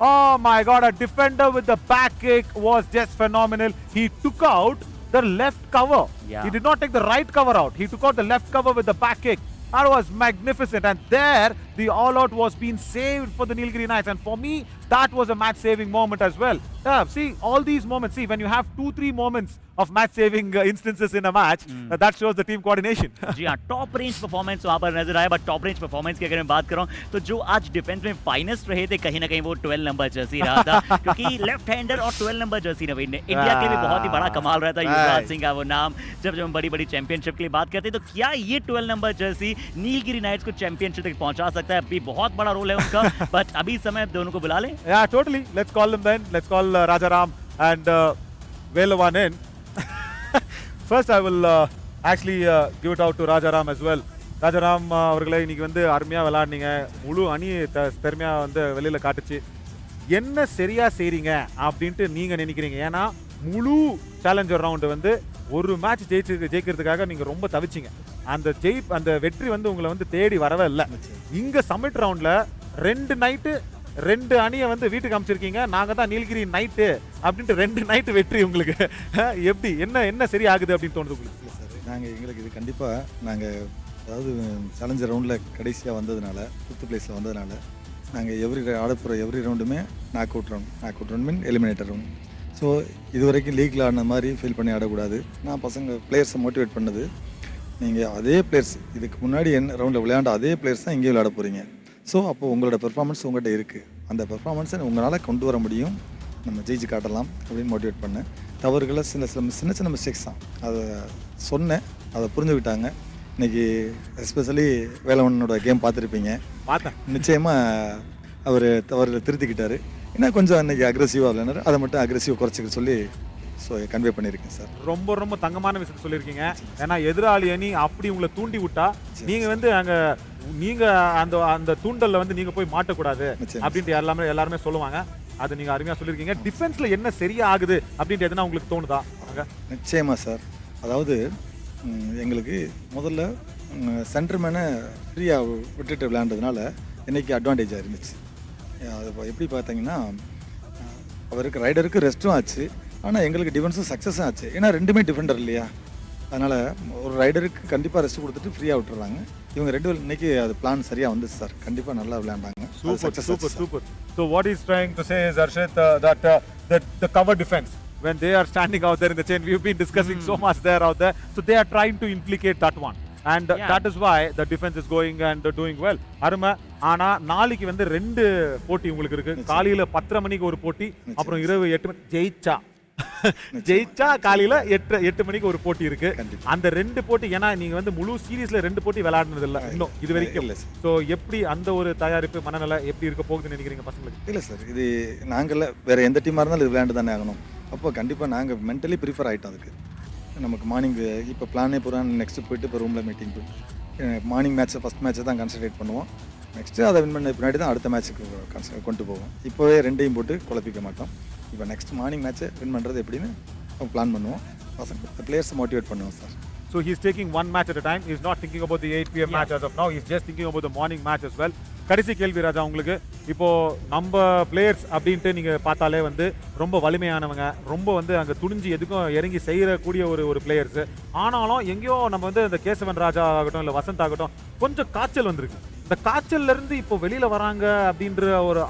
Oh my God, a defender with the back kick was just phenomenal. He took out the left cover. He did not take the right cover out. He took out the left cover with the back kick. That was magnificent. And there, the all out was being saved for the Nilgiri Knights, and for me that was a match saving moment as well. Yeah, see all these moments, see when you have 2-3 moments of match saving instances in a match, that shows the team coordination. जी हाँ, top range performance वहाँ पर नजर आया, but top range performance की अगर मैं बात करूँ तो जो आज डिफेंस में फाइनेस्ट रहे थे कहीं ना कहीं वो 12 नंबर जर्सी रहा था, क्योंकि लेफ्ट हैंडर और 12 नंबर जर्सी रवि ने इंडिया के लिए बहुत ही बड़ा कमाल रहा था। युवराज सिंह का वो नाम, जब हम बड़ी बड़ी चैंपियनशिप के लिए बात करते हैं तो क्या ये 12 नंबर जर्सी नीलगिरी नाइट्स को चैंपियनशिप तक पहुंचा सकता है? अभी बहुत बड़ा रोल है उनका, बट अभी समय दोनों को बुला लें। Yeah, totally. Let's call them then. Let's call Rajaram and Velavan in. First, I will actually give it out to Rajaram as well. Rajaram, அவர்களே இன்னைக்கு வந்து அருமையா விளையாடுனீங்க, முழு அணி பெருமையா வந்து வெளியில காட்டுச்சு. என்ன சரியா செய்றீங்க அப்படின்ட்டு நீங்க நினைக்கிறீங்க? ஏன்னா முழு சேலஞ்சர் ரவுண்ட் வந்து ஒரு மேட்ச் ஜெயிக்கிறதுக்காக நீங்க ரொம்ப தவிச்சிங்க. அந்த வெற்றி வந்து உங்களை வந்து தேடி வரவே இல்லை. இங்க சமிட் ரவுண்ட்ல 2 நைட்டு 2 அணியை வந்து வீட்டுக்கு அமைச்சிருக்கீங்க. நாங்க தான் நீலகிரி நைட்டு அப்படின்ட்டு 2 நைட்டு வெற்றி உங்களுக்கு. எப்படி என்ன சரி ஆகுது அப்படின்னு தோணுது உங்களுக்கு? இல்லை சார், நாங்கள் எங்களுக்கு இது கண்டிப்பாக நாங்கள் அதாவது சேலஞ்சர் ரவுண்டில் கடைசியாக வந்ததுனால 5th பிளேஸில் வந்ததுனால நாங்கள் ஆடப்போகிற எவ்ரி ரவுண்டுமே நாக் அவுட் ரவுண்ட் மீன் எலிமினேட்டர் ரவுண்ட். ஸோ இது வரைக்கும் லீக்கில் ஆடின மாதிரி ஃபீல் பண்ணி ஆடக்கூடாது. நான் பிளேயர்ஸை மோட்டிவேட் பண்ணது, நீங்கள் அதே பிளேயர்ஸ் இதுக்கு முன்னாடி என்ன ரவுண்டில் விளையாண்ட அதே பிளேயர்ஸ் தான் இங்கே விளையாட போகிறீங்க. ஸோ அப்போது உங்களோட பெர்ஃபார்மன்ஸ் உங்கள்கிட்ட இருக்குது, அந்த பெர்ஃபார்மன்ஸை உங்களால் கொண்டு வர முடியும், நம்ம ஜெயிச்சு காட்டலாம் அப்படின்னு மோட்டிவேட் பண்ணேன். தவறுகளை சின்ன சின்ன மிஸ்டேக்ஸ் தான், அதை சொன்னேன், அதை புரிஞ்சுக்கிட்டாங்க. இன்றைக்கி எஸ்பெஷலி வேலவனோட கேம் பார்த்துருப்பீங்க, பார்த்தேன். நிச்சயமாக அவர் தவறுகளை திருத்திக்கிட்டாரு. இன்னும் கொஞ்சம் இன்றைக்கி அக்ரெசிவாக விளையாடுறாரு, அதை மட்டும் அக்ரெசிவ் குறைச்சிக்க சொல்லி கன்வே பண்ணியிருக்கேன் சார். ரொம்ப தங்கமான விஷயத்தை சொல்லியிருக்கீங்க. ஏன்னா எதிராளி அணி அப்படி உங்களை தூண்டி விட்டா நீங்க வந்து நீங்க அந்த தூண்டல்ல வந்து நீங்க போய் மாட்டக்கூடாது அப்படின்ட்டு எல்லாருமே சொல்லுவாங்க. அது நீங்க அருமையா சொல்லியிருக்கீங்க. டிஃபென்ஸ்ல என்ன சரியா ஆகுது அப்படின்ட்டு எதுனா உங்களுக்கு தோணுதா? நிச்சயமா சார். அதாவது எங்களுக்கு முதல்ல சென்டர்மேனை ஃப்ரீயாக விட்டுட்டு விளையாண்டதுனால இன்னைக்கு அட்வான்டேஜாக இருந்துச்சு. அது எப்படி பார்த்தீங்கன்னா அவருக்கு ரைடருக்கு ரெஸ்ட்டும் ஆச்சு, ஆனால் எங்களுக்கு டிஃபென்ஸும் சக்ஸஸும் ஆச்சு. ஏன்னா ரெண்டுமே டிஃபெண்டர் இல்லையா, அதனால் ஒரு ரைடருக்கு கண்டிப்பாக ரெஸ்ட் கொடுத்துட்டு ஃப்ரீயாக விட்டுறாங்க. இவங்க 2 இன்னைக்கு அது பிளான் சரியாக வந்துச்சு சார். கண்டிப்பாக நல்லா விளையாண்டாங்க. Super. So what he's trying to say is, Arshit, that the cover defense, when they are standing out there in the chain, we've been discussing so much there out there, so they are trying to implicate that one, and that is why the defense is going and doing well. அருமை. ஆனா நாளைக்கு வந்து 2 போட்டி உங்களுக்கு இருக்கு. காலையில 10:30 மணிக்கு ஒரு போட்டி, அப்புறம் இரவு 8 மணி ஜெயிச்சா காலையில 8 மணிக்கு ஒரு போட்டி இருக்கு. அந்த 2 போட்டி, ஏன்னா நீங்க வந்து முழு சீரீஸ்ல 2 போட்டி விளையாடுனது இல்ல இன்னும் இது வரைக்கும். சோ எப்படி அந்த ஒரு தயாரிப்பு மனநிலை எப்படி இருக்க போகுதுன்னு நினைக்கிறீங்க பசங்களுக்கு? இல்லை சார், இது நாங்கள்ல வேற எந்த டீமாக இருந்தாலும் இது விளையாண்டு தானே ஆகணும். அப்போ கண்டிப்பாக நாங்கள் மென்டலி ப்ரிஃபர் ஆகிட்டோம். அதுக்கு நமக்கு மார்னிங் இப்போ பிளானே பூரா நெக்ஸ்ட்டு போயிட்டு இப்போ ரூமில் மீட்டிங் போயிட்டு மார்னிங் மேட்ச்சை ஃபஸ்ட் மேட்ச்சை தான் கான்சன்ட்ரேட் பண்ணுவோம். நெக்ஸ்ட்டு அதை வின் பண்ண பின்னாடி தான் அடுத்த மேட்ச்சுக்கு கொண்டு போவோம். இப்போவே 2ஐயும் போட்டு குழப்பிக்க மாட்டோம். இப்போ நெக்ஸ்ட் மார்னிங் மேட்ச்சை வின் பண்ணுறது எப்படின்னு பிளான் பண்ணுவோம். பசங்க பிளேயர்ஸை மோட்டிவேட் பண்ணுவோம் sir. So he's taking one match at a time. He's not thinking about the 8 PM match as of now. He's just thinking about the morning match as well. கடைசி கேள்வி ராஜா உங்களுக்கு. இப்போ நம்ம பிளேயர்ஸ் அப்படின்ட்டு நீங்க பார்த்தாலே வந்து ரொம்ப வலிமையானவங்க, ரொம்ப வந்து அங்கே துணிஞ்சு எதுக்கும் இறங்கி செய்யக்கூடிய ஒரு பிளேயர்ஸ். ஆனாலும் எங்கேயோ நம்ம வந்து இந்த கேசவன் ராஜா ஆகட்டும் இல்லை வசந்த் ஆகட்டும் கொஞ்சம் காய்ச்சல் வந்திருக்கு. இந்த காய்ச்சல்ல இருந்து இப்போ வெளியில வராங்க அப்படின்ற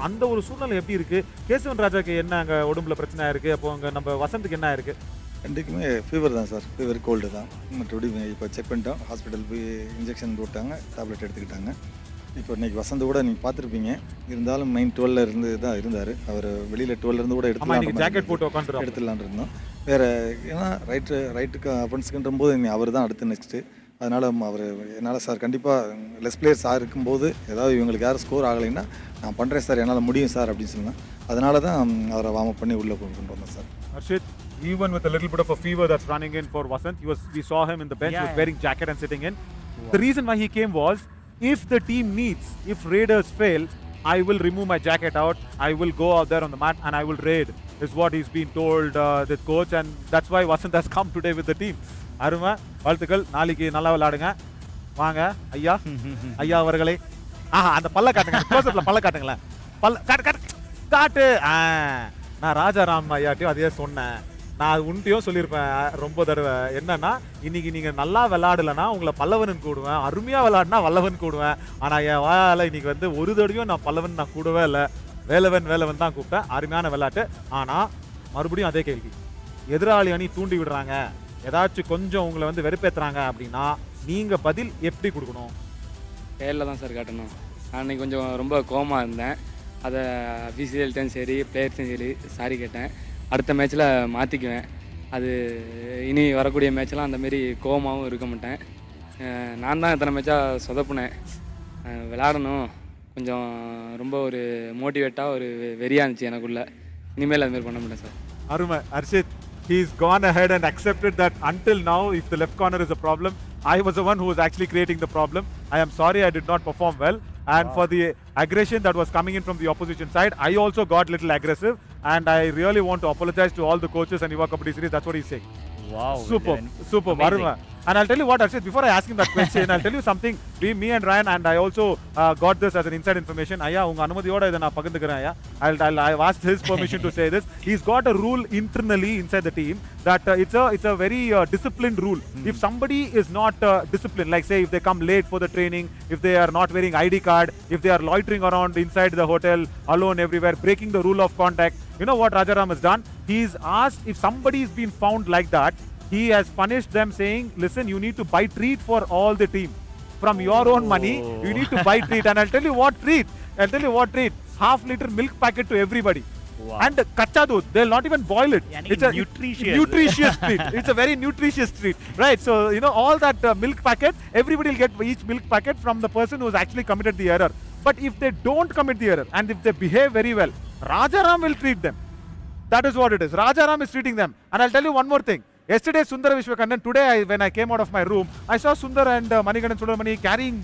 அந்த ஒரு சூழ்நிலை எப்படி இருக்கு? கேசவன் ராஜாக்கு என்ன அங்கே உடம்புல பிரச்சனை இருக்கு, அப்போ அங்கே நம்ம வசந்துக்கு என்ன இருக்கு? ரெண்டுக்குமே ஃபீவர் தான் சார், ஃபீவர் கோல்டு தான். மற்றபடி இப்போ செக் பண்ணிட்டோம், ஹாஸ்பிட்டல் போய் இன்ஜெக்ஷன் போட்டாங்க, டேப்லெட் எடுத்துக்கிட்டாங்க. இப்போ இன்றைக்கி வசந்து கூட நீங்கள் பார்த்துருப்பீங்க, இருந்தாலும் மெயின் 12 இருந்து தான் இருந்தார். அவர் வெளியில் 12 இருந்து கூட ஜாக்கெட் போட்டு உட்காந்து எடுத்துடலான் இருந்தோம். வேறு ஏன்னா ரைட்டுக்கு அஃபென்ஸுக்குன்ற போது அவர் தான் அடுத்து நெக்ஸ்ட்டு. அதனால் அவர் என்னால் சார் கண்டிப்பாக லெஸ் பிளேயர்ஸ் இருக்கும்போது ஏதாவது இவங்களுக்கு யாரும் ஸ்கோர் ஆகலைன்னா நான் பண்ணுறேன் சார், என்னால் முடியும் சார் அப்படின்னு சொன்னேன். அதனால தான் அவரை வார்ம் அப் பண்ணி உள்ளே கொண்டு வந்தேன் sir. Arshit, even with a little bit of a fever that's running in for Vasant, we saw him in the bench, he was wearing jacket and sitting in. The reason why he came was, if the team needs, if Raiders fail, I will remove my jacket out, I will go out there on the mat and I will raid, is what he's been told the coach, and that's why Vasant has come today with the team. அருமை, வாழ்த்துக்கள். நாளைக்கு நல்லா விளையாடுங்க. வாங்க ஐயா அவர்களே. அந்த பல்ல காட்டுங்க, க்ளோஸ்அப்ல பல்ல காட்டுங்களேன். காட்டு. நான் ராஜாராம் ஐயாட்டையும் அதே சொன்னேன். நான் உன்ட்டையும் சொல்லியிருப்பேன் ரொம்ப தடவை. என்னன்னா, இன்னைக்கு நீங்க நல்லா விளையாடலன்னா உங்களை பல்லவன் கூடுவேன், அருமையா விளையாடினா வல்லவன் கூடுவேன். ஆனா என் வாயால இன்னைக்கு வந்து ஒரு தடவையும் நான் பல்லவன் நான் கூடவே இல்லை, வேலவன் தான் கூப்பிட்டேன். அருமையான விளையாட்டு. ஆனா மறுபடியும் அதே கேள்வி, எதிராளி அணி தூண்டி விடுறாங்க, ஏதாச்சும் கொஞ்சம் உங்களை வந்து வெறுப்பேத்துறாங்க அப்படின்னா நீங்க பதில் எப்படி கொடுக்கணும்? செயலில் தான் சார் காட்டணும். நான் அன்றைக்கி கொஞ்சம் ரொம்ப கோவமாக இருந்தேன். அதை அஃபீஷியல்கிட்டையும் சரி பிளேயர்ஸையும் சரி சாரி கேட்டேன். அடுத்த மேட்ச்சில் மாற்றிக்குவேன். அது இனி வரக்கூடிய மேட்ச்லாம் அந்தமாரி கோவமாகவும் இருக்க மாட்டேன். நான் தான் இத்தனை மேட்சாக சொதப்புனேன். விளையாடணும் கொஞ்சம் ரொம்ப ஒரு மோட்டிவேட்டாக ஒரு வெறியாக இருந்துச்சு எனக்குள்ள. இனிமேல் அதுமாரி பண்ண மாட்டேன் சார். அருமை Harshit. He's gone ahead and accepted that until now, if the left corner is a problem, I was the one who was actually creating the problem. I am sorry I did not perform well. And for the aggression that was coming in from the opposition side, I also got little aggressive. And I really want to apologize to all the coaches and Yuva Kabaddi series. That's what he's saying. Wow. Super. Aruma. And I'll tell you what, Arshit, before I ask him that question, I'll tell you something. Me and Ryan, and I also got this as an inside information. Ayya, unga anumadiyoda idha na pagandukren ayya. I've asked his permission to say this. He's got a rule internally inside the team that it's a very disciplined rule. If somebody is not disciplined, like say if they come late for the training, if they are not wearing ID card, if they are loitering around inside the hotel alone everywhere, breaking the rule of contact, you know what Rajaram has done? He's asked if somebody's been found like that, he has punished them saying, listen, you need to buy treat for all the team. From your own money, you need to buy treat. And I'll tell you what treat. Half-liter milk packet to everybody. Wow. And kacha doodh, they'll not even boil it. It's a nutritious treat. It's a very nutritious treat. Right, so you know all that milk packet, everybody will get each milk packet from the person who has actually committed the error. But if they don't commit the error and if they behave very well, Rajaram will treat them. That is what it is. Rajaram is treating them. And I'll tell you one more thing. Yesterday, Sundara Vishwakandan, today when I came out of my room, I saw Sundar and Manikandan Sundramani carrying